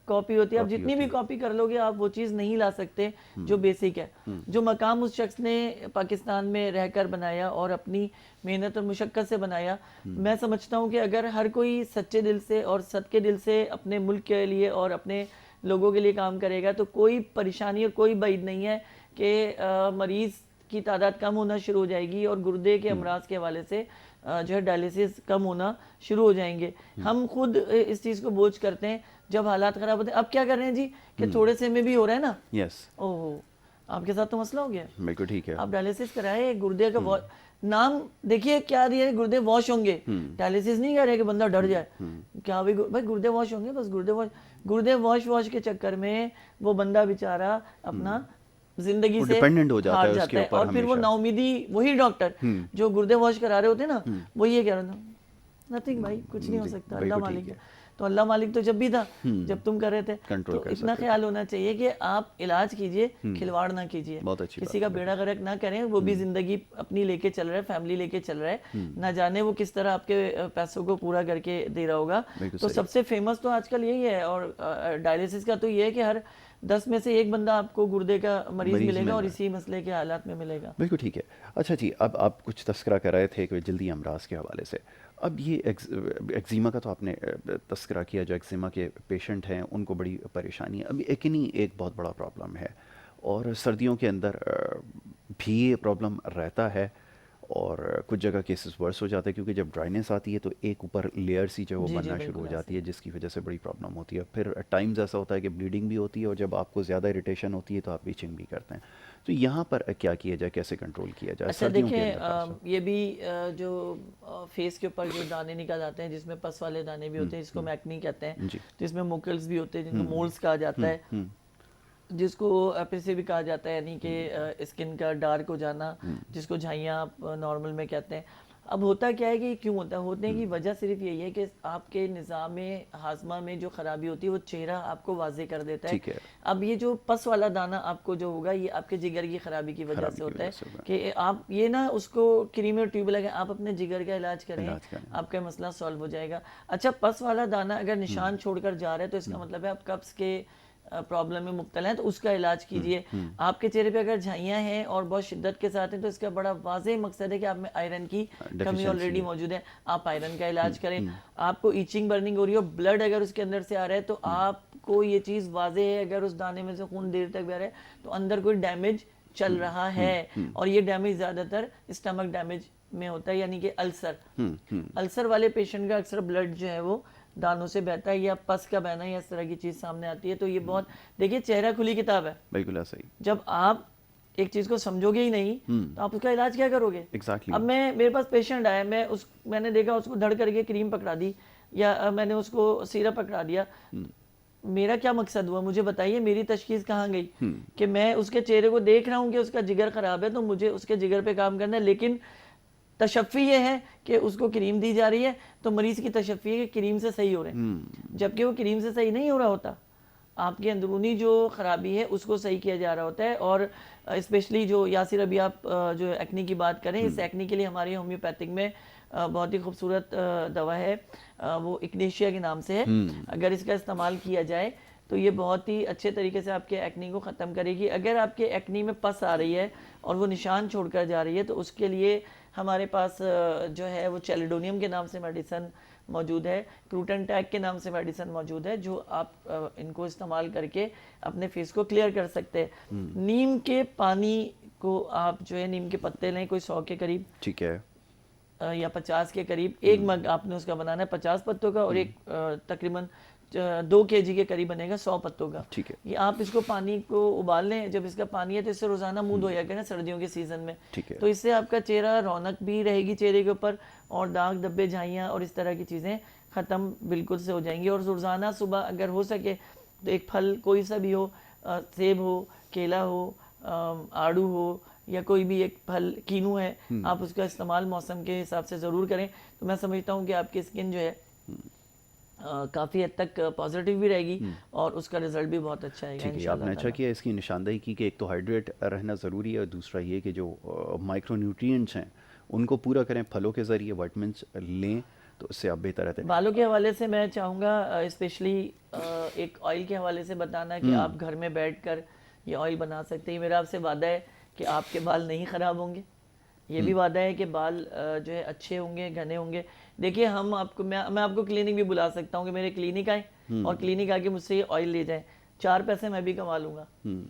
कॉपी होती है। अब जितनी भी कॉपी कर लोगे आप वो चीज़ नहीं ला सकते जो बेसिक है, जो मकाम उस शख्स ने पाकिस्तान में रहकर बनाया और अपनी मेहनत और मुशक्कत से बनाया। मैं समझता हूँ कि अगर हर कोई सच्चे दिल से और सदके दिल से अपने मुल्क के लिए और अपने लोगों के लिए काम करेगा तो कोई परेशानी और कोई बैद नहीं है कि मरीज़ की तादाद कम होना शुरू हो जाएगी और गुर्दे के अमराज के हवाले से जो है डायलिसिस कम होना शुरू हो जाएंगे। हम खुद इस चीज़ को बोझ करते हैं जब हालात ख़राब होते हैं। अब क्या कर रहे हैं जी कि थोड़े से में भी हो रहा है ना। यस। ओह, आपके साथ तो मसला हो गया। बिल्कुल ठीक है। आप डायलिसिस कराए, गुर्दे का नाम देखिए क्या दिया, गुर्दे वॉश होंगे। डायलिसिस नहीं कह रहे कि बंदा डर जाए, क्या भाई गुर्दे वॉश होंगे, बस गुर्दे वॉश के चक्कर में वो बंदा बेचारा अपना जिंदगी से डिपेंडेंट हो जाता है उसके ऊपर और फिर वो नाउमीदी, वही डॉक्टर जो गुर्दे वॉश करा रहे होते हैं ना, वो ये कह रहे थे नथिंग भाई, कुछ नहीं हो सकता, अल्लाह मालिक है। तो अल्लाह मालिक तो जब भी था जब तुम कर रहे थे। तो इतना ख्याल होना चाहिए कि आप इलाज कीजिए, खिलवाड़ ना कीजिए, किसी का बेड़ा गर्क ना करें। वो भी जिंदगी अपनी लेके चल रहा है, फैमिली लेके चल रहा है, ना जाने वो किस तरह आपके पैसों को पूरा करके दे रहा होगा। तो सबसे फेमस तो आजकल यही है। और डायलिसिस का तो ये है कि हर 10 में से एक बंदा आपको गुर्दे का मरीज मिलेगा और इसी मसले के हालात में मिलेगा। बिल्कुल ठीक है। अच्छा जी, अब आप कुछ तस्करा कर रहे थे कि जल्दी अमराज के हवाले से। अब ये एक्जिमा का तो आपने तस्करा किया, जो एक्जिमा के पेशेंट हैं उनको बड़ी परेशानी है। अभी एक बहुत बड़ा प्रॉब्लम है और सर्दियों के अंदर भी ये प्रॉब्लम रहता है और कुछ जगह केसेस वर्स हो जाते हैं क्योंकि जब ड्राइनेस आती है तो एक ऊपर लेयर सी जो वो बनना शुरू हो जाती है जिसकी वजह से बड़ी प्रॉब्लम होती है। फिर टाइम्स ऐसा होता है कि ब्लीडिंग भी होती है और जब आपको ज़्यादा इरिटेशन होती है तो आप ईचिंग भी करते हैं। तो यहाँ पर क्या किया जाए, कैसे कंट्रोल किया जाए? अच्छा देखिए, ये भी जो फेस के ऊपर जो दाने निकल आते हैं जिसमें पस वाले दाने भी होते हैं, जिसको मैक्नी कहते हैं, तो इसमें मोकल्स भी होते हैं जिनको मोल्स कहा जाता है, जिसको एपिसे भी कहा जाता है, यानी कि स्किन का डार्क हो जाना, जिसको झाइयाँ आप नॉर्मल में कहते हैं। अब होता क्या है कि क्यों होता है की वजह सिर्फ यही है कि आपके निज़ाम हाजमा में जो खराबी होती है वो चेहरा आपको वाजे कर देता है। अब ये जो पस वाला दाना आपको जो होगा ये आपके जिगर की खराबी की वजह से होता है कि आप ये ना उसको क्रीम और ट्यूब लगा आप अपने जिगर का इलाज करें, आपका मसला सॉल्व हो जाएगा। अच्छा, पस वाला दाना अगर निशान छोड़कर जा रहा है तो इसका मतलब है आप कब्ज़ के प्रॉब्लम में मुब्तला है, तो उसका इलाज कीजिए। आपके चेहरे पे अगर झाइयाँ हैं और बहुत शिद्दत के साथ हैं तो इसका बड़ा वाज़ेह मकसद है कि आप में आयरन की कमी ऑलरेडी मौजूद है, आप आयरन का इलाज करें। आपको ईचिंग बर्निंग हो रही है, ब्लड अगर उसके अंदर से आ रहा है तो आपको ये चीज़ वाज़ेह है, अगर उस दाने में से खून देर तक बह रहा है तो अंदर कोई डैमेज चल रहा है। और ये डैमेज ज़्यादातर स्टमक डैमेज में होता है, यानी कि अल्सर वाले पेशेंट का अक्सर ब्लड जो है वो दानों से बहता है या पस का बहना या इस तरह की चीज सामने आती है। तो ये बहुत, देखिए चेहरा खुली किताब है, बिल्कुल ऐसा ही। जब आप एक चीज को समझोगे ही नहीं तो आप उसका इलाज क्या करोगे? Exactly. अब मेरे पास पेशेंट आया, मैंने देखा उसको धड़ करके क्रीम पकड़ा दी या मैंने उसको सिरप पकड़ा दिया। मेरा क्या मकसद हुआ मुझे बताइए? मेरी तशखीस कहाँ गई कि मैं उसके चेहरे को देख रहा हूँ कि उसका जिगर खराब है तो मुझे उसके जिगर पे काम करना है, लेकिन तशफ़ी ये है कि उसको क्रीम दी जा रही है तो मरीज़ की तशफ़ी है कि क्रीम से सही हो रहे हैं, जबकि वो क्रीम से सही नहीं हो रहा होता। आपके अंदरूनी जो ख़राबी है उसको सही किया जा रहा होता है। और स्पेशली जो यासिर अभी आप जो एक्नी की बात करें, इस एक्नी के लिए हमारी होम्योपैथिक में बहुत ही खूबसूरत दवा है, वो इग्नेशिया के नाम से है। अगर इसका इस्तेमाल किया जाए तो ये बहुत ही अच्छे तरीके से आपके एक्नी को ख़त्म करेगी। अगर आपके एक्नी में पस आ रही है और वो निशान छोड़कर जा रही है तो उसके लिए हमारे पास जो है वो चैलिडोनियम के नाम से मेडिसन मौजूद है, क्रूटन टैग के नाम से मेडिसन मौजूद है, जो आप इनको इस्तेमाल करके अपने फेस को क्लियर कर सकते हैं। नीम के पानी को आप जो है नीम के पत्ते लें, कोई 100 के करीब, ठीक है, या 50 के करीब, एक मग आपने उसका बनाना है 50 पत्तों का, और एक तकरीबन 2 kg के करीब बनेगा 100 पत्तों का। ठीक है, ये आप इसको पानी को उबाल लें, जब इसका पानी है तो इससे रोजाना मुंह धोया करें सर्दियों के सीजन में। ठीक है, तो इससे आपका चेहरा रौनक भी रहेगी चेहरे के ऊपर, और दाग धब्बे झाइयाँ और इस तरह की चीज़ें ख़त्म बिल्कुल से हो जाएंगी। और रोज़ाना सुबह अगर हो सके तो एक फल कोई सा भी हो, सेब हो, केला हो, आड़ू हो, या कोई भी एक फल, कीनू है, आप उसका इस्तेमाल मौसम के हिसाब से ज़रूर करें। तो मैं समझता हूँ कि आपकी स्किन जो है काफ़ी हद तक पॉजिटिव भी रहेगी और उसका रिजल्ट भी बहुत अच्छा आएगा। ठीक है, आपने अच्छा किया इसकी निशानदेही की कि एक तो हाइड्रेट रहना ज़रूरी है और दूसरा ये कि जो माइक्रो न्यूट्रिएंट्स हैं उनको पूरा करें, फलों के ज़रिए विटामिन्स लें तो उससे आप बेहतर रहते हैं। बालों के हवाले से मैं चाहूँगा स्पेशली एक ऑयल के हवाले से बताना कि आप घर में बैठकर ये ऑयल बना सकते हैं। मेरा आपसे वादा है कि आपके बाल नहीं ख़राब होंगे, ये भी वादा है कि बाल जो है अच्छे होंगे, घने होंगे। देखिए हम आपको, मैं आपको क्लिनिक भी बुला सकता हूँ कि मेरे क्लिनिक आए और क्लिनिक आके मुझसे ये ऑयल ले जाएं, 4 पैसे मैं भी कमा लूँगा,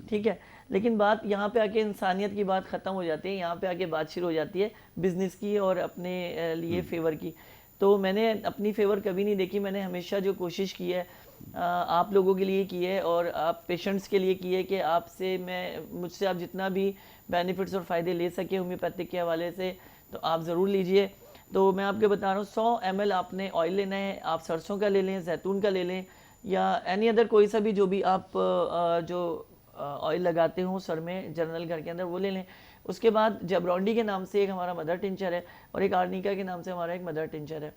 ठीक है। लेकिन बात यहाँ पे आके इंसानियत की बात ख़त्म हो जाती है, यहाँ पे आके बात शुरू हो जाती है बिज़नेस की और अपने लिए फेवर की। तो मैंने अपनी फेवर कभी नहीं देखी, मैंने हमेशा जो कोशिश की है आप लोगों के लिए की है और आप पेशेंट्स के लिए की है कि आपसे मुझसे आप जितना भी बेनिफिट्स और फ़ायदे ले सके होम्योपैथिक के हवाले से तो आप ज़रूर लीजिए। तो मैं आपको बता रहा हूँ 100 ml आपने ऑयल लेना है, आप सरसों का ले लें, जैतून का ले लें, या एनी अदर कोई सा भी जो भी आप जो ऑयल लगाते हो सर में जनरल घर के अंदर वो ले लें। उसके बाद जबरौंडी के नाम से एक हमारा मदर टिंचर है और एक आर्निका के नाम से हमारा एक मदर टिंचर है।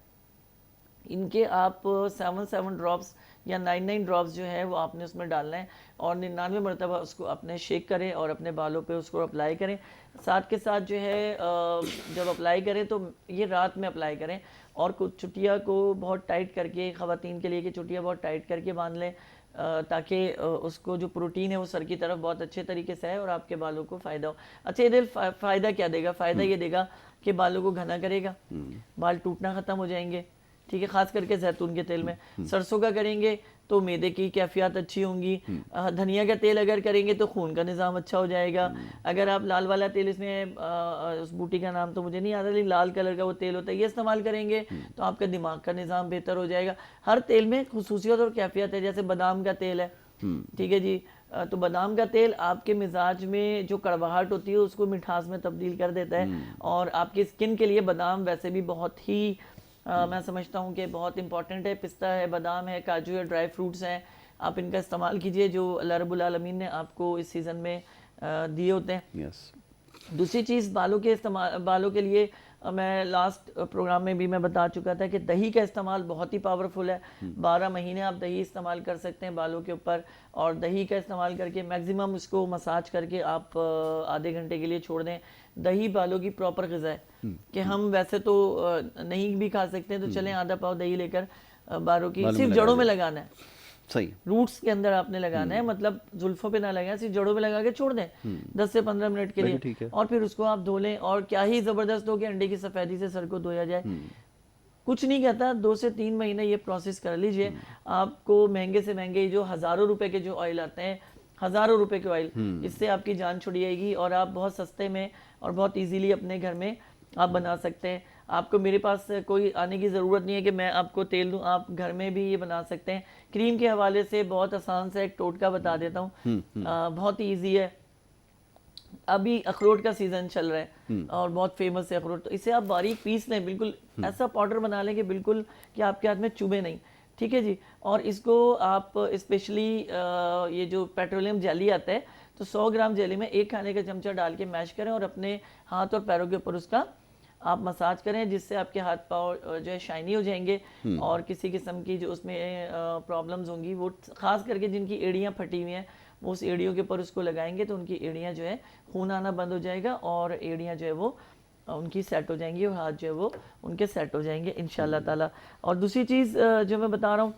इनके आप 7 ड्रॉप्स या 9 ड्रॉप्स जो है वो आपने उसमें डालना है और 99 मरतबा उसको अपने शेक करें और अपने बालों पे उसको अप्लाई करें। साथ के साथ जो है जब अप्लाई करें तो ये रात में अप्लाई करें और कुछ चुटिया को बहुत टाइट करके, ख़वातीन के लिए कि चुटिया बहुत टाइट करके बांध लें ताकि उसको जो प्रोटीन है वो सर की तरफ बहुत अच्छे तरीके से है और आपके बालों को फ़ायदा हो। अच्छा, ये फ़ायदा क्या देगा? फ़ायदा ये देगा कि बालों को घना करेगा, बाल टूटना ख़त्म हो जाएंगे, ठीक है, खास करके जैतून के तेल में। सरसों का करेंगे तो मैदे की कैफियत अच्छी होंगी। धनिया का तेल अगर करेंगे तो खून का निज़ाम अच्छा हो जाएगा। अगर आप लाल वाला तेल, इसमें उस बूटी का नाम तो मुझे नहीं आता लेकिन लाल कलर का वो तेल होता है, ये इस्तेमाल करेंगे तो आपका दिमाग का निज़ाम बेहतर हो जाएगा। हर तेल में खुसूसियत और कैफियत है, जैसे बादाम का तेल है, ठीक है जी, तो बादाम का तेल आपके मिजाज में जो कड़वाहट होती है उसको मिठास में तब्दील कर देता है और आपकी स्किन के लिए बादाम वैसे भी बहुत ही मैं समझता हूँ कि बहुत इंपॉर्टेंट है। पिस्ता है, बादाम है, काजू है, ड्राई फ्रूट्स हैं, आप इनका इस्तेमाल कीजिए जो अल्लाह रब्बुल आलमीन ने आपको इस सीज़न में दिए होते हैं। दूसरी चीज़ बालों के लिए मैं लास्ट प्रोग्राम में भी मैं बता चुका था कि दही का इस्तेमाल बहुत ही पावरफुल है। 12 महीने आप दही इस्तेमाल कर सकते हैं बालों के ऊपर और दही का इस्तेमाल करके मैक्सिमम इसको मसाज करके आप आधे घंटे के लिए छोड़ दें। दही बालों की प्रॉपर ग़िज़ा है कि हम वैसे तो नहीं भी खा सकते हैं, तो चलें आधा पाव दही लेकर बालों की सिर्फ जड़ों में लगाना है, सही रूट्स के अंदर आपने लगाना है, मतलब जुल्फों पे ना लगाएं, सिर्फ जड़ों में लगा के छोड़ दें 10 से 15 मिनट के लिए और फिर उसको आप धो लें। और क्या ही ज़बरदस्त हो कि अंडे की सफ़ेदी से सर को धोया जाए, कुछ नहीं कहता, 2 से 3 महीने ये प्रोसेस कर लीजिए। आपको महंगे से महंगे जो हज़ारों रुपए के जो ऑयल आते हैं, हज़ारों रुपए के ऑयल, इससे आपकी जान छुड़ जाएगी और आप बहुत सस्ते में और बहुत इजीली अपने घर में आप बना सकते हैं। आपको मेरे पास कोई आने की ज़रूरत नहीं है कि मैं आपको तेल दूं, आप घर में भी ये बना सकते हैं। क्रीम के हवाले से बहुत आसान सा एक टोटका बता देता हूँ, बहुत ही ईजी है। अभी अखरोट का सीज़न चल रहा है और बहुत फेमस है अखरोट, तो इसे आप बारीक पीस लें, बिल्कुल ऐसा पाउडर बना लें कि बिल्कुल कि आपके हाथ में चुभे नहीं, ठीक है जी। और इसको आप स्पेशली ये जो पेट्रोलियम जेली आता है तो 100 ग्राम जेली में 1 खाने का चमचा डाल के मैश करें और अपने हाथ और पैरों के ऊपर उसका आप मसाज करें जिससे आपके हाथ पाँव जो है शाइनी हो जाएंगे, और किसी किस्म की जो उसमें प्रॉब्लम्स होंगी, वो खास करके जिनकी एड़ियाँ फटी हुई हैं, वो उस एड़ियों के ऊपर उसको लगाएंगे तो उनकी एड़ियाँ जो है खून आना बंद हो जाएगा, और एड़ियाँ जो है वो उनकी सेट हो जाएंगी, और हाथ जो है वो उनके सेट हो जाएंगे इंशाल्लाह ताला। और दूसरी चीज़ जो मैं बता रहा हूँ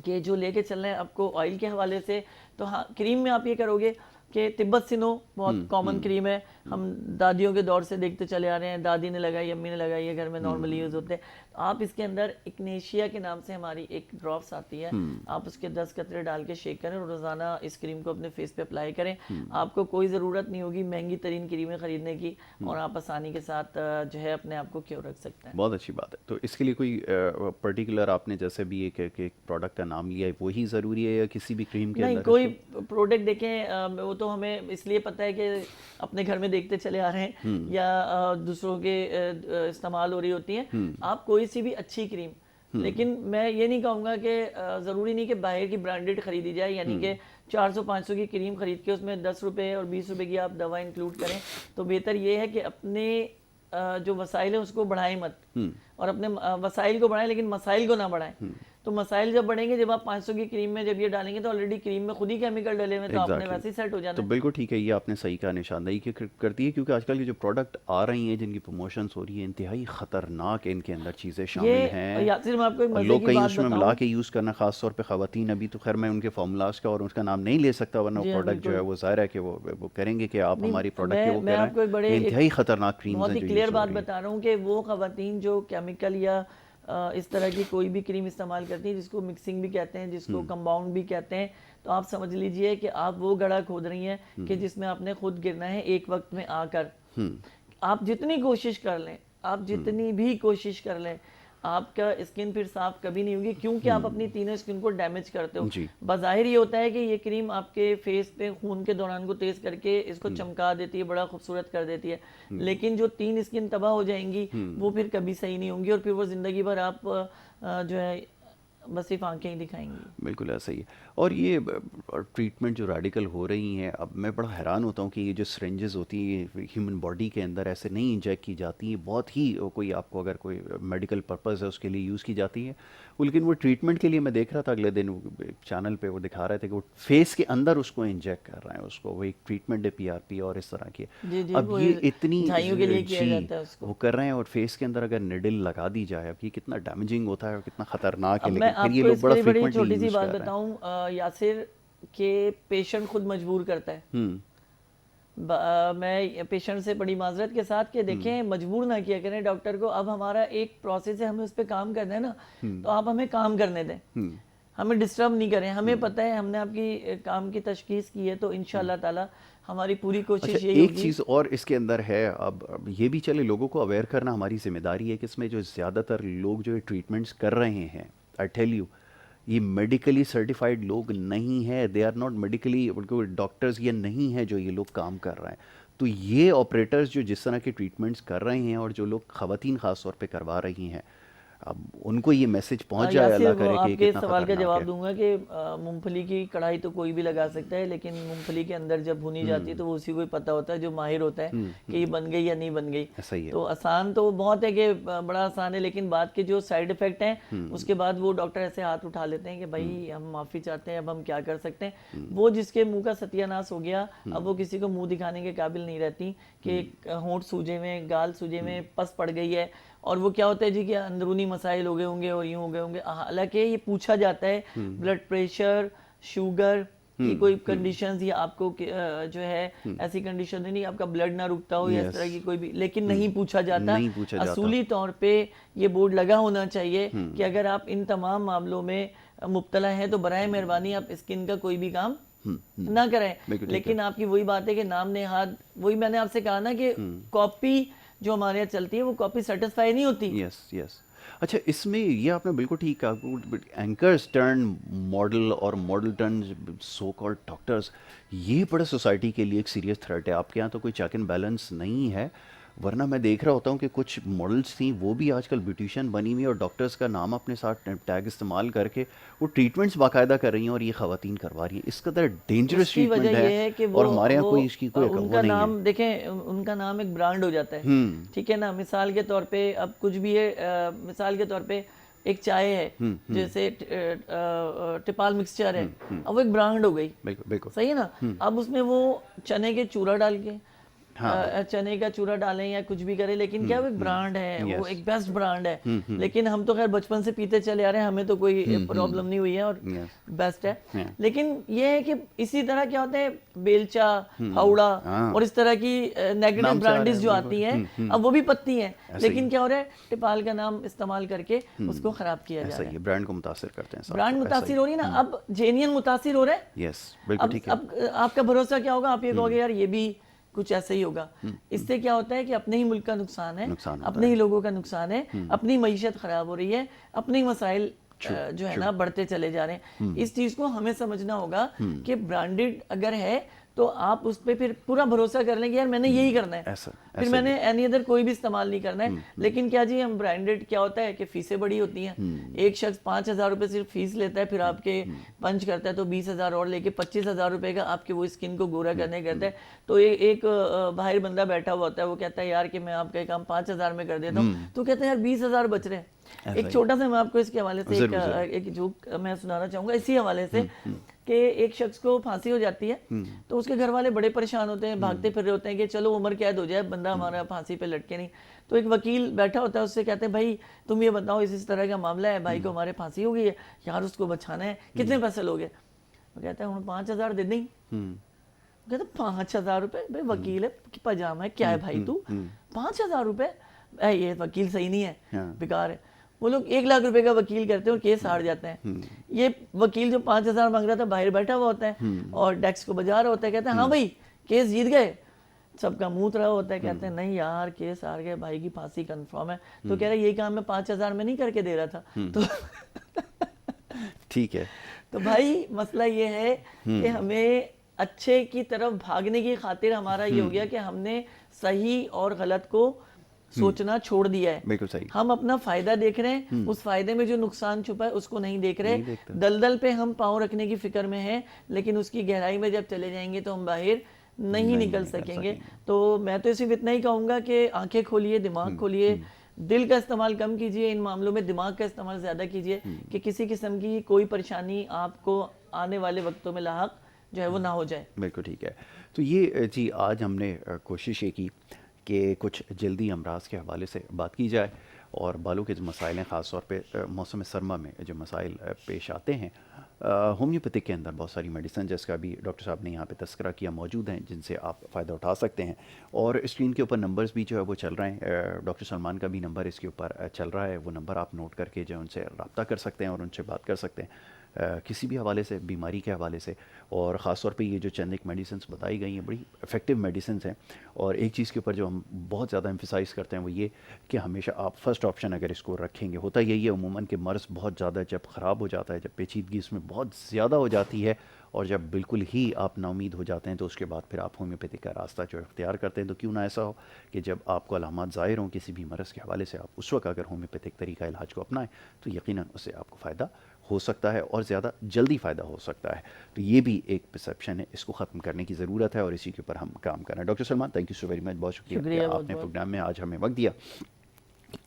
कि जो लेके चल रहे हैं आपको ऑयल के हवाले से, तो हाँ, क्रीम में आप ये करोगे कि तिब्बत सिनो बहुत कॉमन क्रीम है, हम दादियों के दौर से देखते चले आ रहे हैं, दादी ने लगाई, अम्मी ने लगाई है, घर में नॉर्मली यूज़ होते हैं। तो आप इसके अंदर इग्नेशिया के नाम से हमारी एक ड्रॉप्स आती है, आप उसके 10 कतरे डाल के शेक करें और रोज़ाना इस क्रीम को अपने फेस पे अप्लाई करें। आपको कोई ज़रूरत नहीं होगी महंगी तरीन क्रीमें ख़रीदने की, और आप आसानी के साथ जो है अपने आप को क्योर रख सकते हैं। बहुत अच्छी बात है। तो इसके लिए कोई पर्टिकुलर आपने जैसे भी एक प्रोडक्ट का नाम लिया है, वही ज़रूरी है या किसी भी क्रीम के नहीं, अंदर कोई इसको? प्रोडक्ट देखें, वो तो हमें इसलिए पता है कि अपने घर में देखते चले आ रहे हैं, या दूसरों के इस्तेमाल हो रही होती हैं। आप कोई सी भी अच्छी क्रीम, लेकिन मैं ये नहीं कहूँगा कि ज़रूरी नहीं कि बाहर की ब्रांडेड खरीदी जाए, यानी कि 400-500 की क्रीम खरीद के उसमें 10 रुपये और 20 रुपये की आप दवा इंक्लूड करें, तो बेहतर ये है कि अपने जो वसाइल है उसको बढ़ाएं मत, और अपने वसाइल को बढ़ाएं लेकिन मसाइल को ना बढ़ाएं। तो मसाइल जब बढ़ेंगे, जब आप 500 की क्रीम में जब ये डालेंगे तो ऑलरेडी क्रीम में खुद ही केमिकल डले हुए हैं, तो आपने एग्जैक्टली वैसे ही सेट हो जाना तो है। बिल्कुल ठीक है, ये आपने सही कहा, निशानदेही करती है, क्योंकि आजकल के जो प्रोडक्ट आ रही हैं जिनकी प्रमोशंस हो रही है, इंतहाई ख़तरनाक इनके अंदर चीज़ें शामिल ये हैं। यासिर, मैं आपको एक और मजे लोग की कहीं बात उसमें मिला बताऊं। के यूज़ करना, ख़ास तौर पे ख़वातीन, अभी तो खैर मैं उनके फार्मूलाज का और उसका नाम नहीं ले सकता, वरना जी हाँ, प्रोडक्ट जो है बिल्कुल वो ज़ाहिर है कि वो करेंगे कि आप नहीं। हमारी प्रोडक्ट के वो मैं कर रहे आपको एक हैं। ये इंतहाई ख़तरनाक क्रीम्स बहुत हैं ही जो क्लियर यूज़ हो बात रही हैं। बता रहा हूँ कि वो ख़वातीन जो केमिकल या इस तरह की कोई भी क्रीम इस्तेमाल करती हैं, जिसको मिक्सिंग भी कहते हैं, जिसको कंपाउंड भी कहते हैं, तो आप समझ लीजिए कि आप वो गड्ढा खोद रही हैं कि जिसमें आपने खुद गिरना है एक वक्त में आकर। आप जितनी कोशिश कर लें, आप जितनी भी कोशिश कर लें, आपका स्किन फिर साफ कभी नहीं होगी, क्योंकि आप अपनी तीनों स्किन को डैमेज करते हो। जी बज़ाहिर ये होता है कि ये क्रीम आपके फेस पे खून के दौरान को तेज करके इसको चमका देती है, बड़ा खूबसूरत कर देती है, लेकिन जो 3 स्किन तबाह हो जाएंगी वो फिर कभी सही नहीं होंगी, और फिर वो ज़िंदगी भर आप जो है बस सिर्फ आंखें ही दिखाएंगी। बिल्कुल ऐसा ही है। और ये ट्रीटमेंट जो रेडिकल हो रही हैं, अब मैं बड़ा हैरान होता हूँ कि ये जो सिरिंजेस होती हैं ह्यूमन बॉडी के अंदर ऐसे नहीं इंजेक्ट की जाती हैं, बहुत ही कोई आपको अगर कोई मेडिकल पर्पस है उसके लिए यूज़ की जाती हैं, लेकिन वो ट्रीटमेंट के लिए मैं देख रहा था अगले दिन चैनल पे वो दिखा रहे थे कि वो फेस के अंदर उसको इंजेक्ट कर रहे हैं, उसको वो एक ट्रीटमेंट है PRP और इस तरह की। जी जी, अब वो ये इतनी झाइयों के लिए किया जी जाता है उसको। वो कर रहे हैं, और फेस के अंदर अगर निडल लगा दी जाए, अब ये कितना डैमेजिंग होता है और कितना ख़तरनाक है, अब लेकिन मैं फिर ये आपको लोग इसके बड़ा लिए बड़ी फ्रिक्वेंटली छोटी सी यूज़ बात कर रहे हैं। बताऊं यासिर, के पेशेंट खुद मजबूर करता है। मैं पेशेंट से बड़ी माजरत के साथ कि देखें, मजबूर ना किया करें डॉक्टर को। अब हमारा एक प्रोसेस है, हमें उस पर काम करना है ना, तो आप हमें काम करने दें, हमें डिस्टर्ब नहीं करें। हमें पता है हमने आपकी काम की तशखीस की है, तो इंशाल्लाह ताला हमारी पूरी अच्छा, कोशिश यही एक होगी। चीज़ और इसके अंदर है, अब ये भी चले, लोगों को अवेयर करना हमारी जिम्मेदारी है कि इसमें जो ज़्यादातर लोग जो ट्रीटमेंट्स कर रहे हैं, आई टेल यू, ये मेडिकली सर्टिफाइड लोग नहीं है, दे आर नॉट मेडिकली, उनको डॉक्टर्स ये नहीं है जो ये लोग काम कर रहे हैं। तो ये ऑपरेटर्स जो जिस तरह के ट्रीटमेंट्स कर रहे हैं और जो लोग ख़वातीन ख़ास तौर पे करवा रही हैं, अब उनको ये मैसेज पहुंच जाए, यासिर, अल्लाह वो करे, कि ये आपके कितना सवाल का ख़तरनाक जवाब है। दूंगा कि मूंगफली की कढ़ाई तो कोई भी लगा सकता है, लेकिन मूंगफली के अंदर जब भुनी जाती है तो वो उसी को ही पता होता है जो माहिर होता है कि ये बन गई या नहीं बन गई। ऐसा ही है। तो आसान तो बहुत है कि बड़ा आसान है, लेकिन बाद के जो साइड इफेक्ट हैं उसके बाद वो डॉक्टर ऐसे हाथ उठा लेते हैं कि भाई हम माफ़ी चाहते हैं, अब हम क्या कर सकते हैं। वो जिसके मुंह का सत्यानाश हो गया, अब वो किसी को मुंह दिखाने के काबिल नहीं रहती कि होंठ सूजे में, गाल सूजे में, पस पड़ गई है, और वो क्या होता है जी कि अंदरूनी मसाइल हो गए होंगे और यूँ हो गए होंगे। हालांकि ये पूछा जाता है ब्लड प्रेशर, शुगर की कोई कंडीशंस, या आपको जो है ऐसी कंडीशन नहीं आपका ब्लड ना रुकता हो या इस यस, तरह की कोई भी, लेकिन नहीं पूछा जाता। नहीं पूछा जाता। असूली तौर पे ये बोर्ड लगा होना चाहिए कि अगर आप इन तमाम मामलों में मुब्तला हैं तो बराए मेहरबानी आप स्किन का कोई भी काम ना करें। बिल्कुल ठीक है। लेकिन आपकी वही बात है कि नाम नेहाद, वही मैंने आपसे कहा ना कि कॉपी जो हमारे यहाँ चलती है वो कॉपी सेटिस्फाई नहीं होती। Yes yes. अच्छा, इसमें ये आपने बिल्कुल ठीक कहा, एंकर्स टर्न मॉडल और model turn so called doctors, ये बड़ा सोसाइटी के लिए एक सीरियस थ्रेट है। आपके यहाँ तो कोई चेक एंड बैलेंस नहीं है, वरना मैं देख रहा होता हूँ कि कुछ मॉडल्स थी वो भी आजकल ब्यूटिशियन बनी हुई और डॉक्टर्स का नाम अपने साथ टैग इस्तेमाल करके वो ट्रीटमेंट्स बाकायदा कर रही हैं और ये ख़वातीन करवा रही हैं। इस कदर डेंजरस उसकी ट्रीटमेंट वजह है ये है कि और हमारे यहाँ कोई इसकी कोई वो उनका नहीं है। नाम देखें, उनका नाम एक ब्रांड हो जाता है, ठीक है ना। मिसाल के तौर पे अब कुछ भी है, मिसाल के तौर पे एक चाय है, जैसे टिपाल मिक्सचर है, अब वो एक ब्रांड हो गई, बिल्कुल बिल्कुल सही है ना। अब उसमें वो चने के चूरा डाल के हाँ चने का चूरा डालें या कुछ भी करें, लेकिन क्या वो एक ब्रांड है, वो यस एक बेस्ट ब्रांड है। लेकिन हम तो खैर बचपन से पीते चले आ रहे हैं, हमें तो कोई प्रॉब्लम नहीं हुई है और यस बेस्ट है। Yeah. लेकिन ये है कि इसी तरह क्या होता है, बेलचा, फावड़ा हाँ। और इस तरह की नेगेटिव नाम से आ रहे ब्रांडिज हैं, जो बिल्कुल। आती हैं, अब वो भी पत्ती हैं, ऐसे लेकिन ही। क्या हो रहा है, टिपाल का नाम इस्तेमाल करके उसको खराब किया जा ऐसा रहा ही है। है, ब्रांड को मुतासिर करते हैं साथ, ब्रांड तो ऐसा मुतासिर ही। हो रही है ना, अब जेन्युइन मुतासिर हो रहा है। यस बिल्कुल अब ठीक है। अब आपका भरोसा क्या होगा, आप ये कहोगे यार ये भी कुछ ऐसे ही होगा। इससे क्या होता है कि अपने ही मुल्क का नुकसान है, नुकसान होता अपने ही लोगों का नुकसान है, अपनी मईशत खराब हो रही है, अपने ही मसाइल जो है ना बढ़ते चले जा रहे हैं। इस चीज को हमें समझना होगा कि ब्रांडेड अगर है तो आप उस पर फिर पूरा भरोसा कर लें कि यार मैंने यही करना है, ऐसा फिर मैंने एनी अदर कोई भी इस्तेमाल नहीं करना है। लेकिन क्या जी, हम ब्रांडेड क्या होता है कि फीसें बड़ी होती हैं। एक शख्स 5,000 रुपये सिर्फ फीस लेता है, फिर आपके पंच करता है तो 20,000 और लेके 25,000 रुपये का आपके वो स्किन को गोरा करने करता है। तो एक बाहर बंदा बैठा हुआ होता है, वो कहता है यार कि मैं आपका काम 5,000 में कर देता हूँ, तो कहते हैं यार 20,000 बच रहे हैं। एक छोटा सा मैं आपको इसके हवाले से एक जोक मैं सुनाना चाहूँगा इसी हवाले से कि एक शख्स को फांसी हो जाती है, तो उसके घर वाले बड़े परेशान होते हैं, भागते फिर रहे होते हैं कि चलो उम्र कैद हो जाए, बंदा हमारा फांसी पे लटके नहीं। तो एक वकील बैठा होता है, उससे कहते हैं भाई तुम ये बताओ, इस तरह का मामला है, भाई को हमारे फांसी हो गई है यार, उसको बचाना है, कितने पैसे लोगे? वो कहते हैं 5,000 दे दें। कहते 5,000 रुपये? भाई वकील है, पजामा है, क्या है भाई तू, 5,000 रुपये? ये वकील सही नहीं है, बेकार है। वो लोग 1,00,000 रुपए का वकील करते हैं और केस हार जाते हैं। ये वकील जो 5,000 मांग रहा था बाहर बैठा हुआ होता है और डेस्क को बजा रहा होता है, कहता है हाँ भाई केस जीत गए। सबका मुंह रहा होता है, कहते हैं नहीं यार केस हार गए, भाई की फांसी कंफर्म है। तो कह रहा है यही काम मैं 5,000 में नहीं करके दे रहा था। तो ठीक है। तो भाई मसला ये है कि हमें अच्छे की तरफ भागने की खातिर हमारा ये हो गया कि हमने सही और गलत को सोचना छोड़ दिया है। बिल्कुल सही। हम अपना फायदा देख रहे हैं, उस फायदे में जो नुकसान छुपा है उसको नहीं देख रहे। दलदल पे हम पाँव रखने की फिक्र में हैं, लेकिन उसकी गहराई में जब चले जाएंगे तो हम बाहर नहीं निकल सकेंगे। तो मैं तो सिर्फ इतना ही कहूँगा कि आंखें खोलिए, दिमाग खोलिए, दिल का इस्तेमाल कम कीजिए इन मामलों में, दिमाग का इस्तेमाल ज़्यादा कीजिए कि किसी किस्म की कोई परेशानी आपको आने वाले वक्तों में लाहक जो है वो ना हो जाए। बिल्कुल ठीक है। तो ये जी आज हमने कोशिश ये की कि कुछ जल्दी अमराज के हवाले से बात की जाए और बालों के जो मसाइल हैं, ख़ास तौर पे मौसम सरमा में जो मसाइल पेश आते हैं, होम्योपैथिक के अंदर बहुत सारी मेडिसिन जिसका भी डॉक्टर साहब ने यहाँ पे तस्करा किया मौजूद हैं, जिनसे आप फ़ायदा उठा सकते हैं। और स्क्रीन के ऊपर नंबर्स भी जो है वो चल रहे हैं, डॉक्टर सलमान का भी नंबर इसके ऊपर चल रहा है, वो नंबर आप नोट करके जो है उनसे रब्ता कर सकते हैं और उनसे बात कर सकते हैं किसी भी हवाले से, बीमारी के हवाले से। और ख़ास तौर पे ये जो चंद एक मेडिसिन बताई गई हैं बड़ी इफ़ेक्टिव मेडिसिन हैं। और एक चीज़ के ऊपर जो हम बहुत ज़्यादा एम्फसाइज़ करते हैं वो ये कि हमेशा आप फर्स्ट ऑप्शन अगर इसको रखेंगे, होता यही है उमूमन कि मर्ज़ बहुत ज़्यादा जब ख़राब हो जाता है, जब पेचीदगी इसमें बहुत ज़्यादा हो जाती है और जब बिल्कुल ही आप नाउमीद हो जाते हैं, तो उसके बाद फिर आप होम्योपैथी का रास्ता जो इख्तियार करते हैं। तो क्यों ना ऐसा हो कि जब आपको अलामात ज़ाहिर हों किसी भी मर्ज़ के हवाले से, आप उस वक्त अगर होम्योपैथिक तरीका इलाज को अपनाएं तो यकीनन उससे आपको फ़ायदा हो सकता है और ज़्यादा जल्दी फ़ायदा हो सकता है। तो ये भी एक परसेप्शन है, इसको ख़त्म करने की ज़रूरत है और इसी के ऊपर हम काम कर रहे हैं। Doctor Salman, thank you so very much, बहुत शुक्रिया कि आपने प्रोग्राम में आज हमें वक्त दिया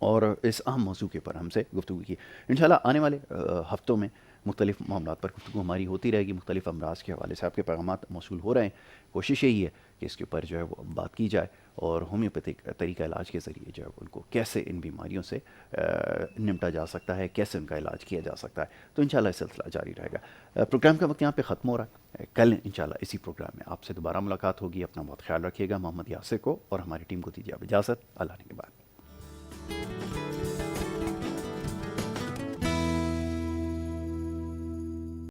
और इस अहम मौजू के ऊपर हमसे गुफ्तगू की। इंशाल्लाह आने वाले हफ़्तों में मुख्तलिफ मामलात पर गुफ्तगू हमारी होती रहेगी, मुख्तलिफ अमराज के हवाले से आपके पैगामात मौसूल हो रहे हैं। कोशिश यही है कि इसके ऊपर जो है वो बात की जाए और होम्योपैथिक तरीका इलाज के ज़रिए जो है उनको कैसे इन बीमारियों से निपटा जा सकता है, कैसे उनका इलाज किया जा सकता है। तो इंशाल्लाह इस सिलसिला जारी रहेगा। प्रोग्राम का वक्त यहाँ पे ख़त्म हो रहा है। कल इंशाल्लाह इसी प्रोग्राम में आपसे दोबारा मुलाकात होगी। अपना बहुत ख्याल रखिएगा। मोहम्मद यासिर को और हमारी टीम को दीजिए अब इजाज़त। अल्लाह ने के बाद।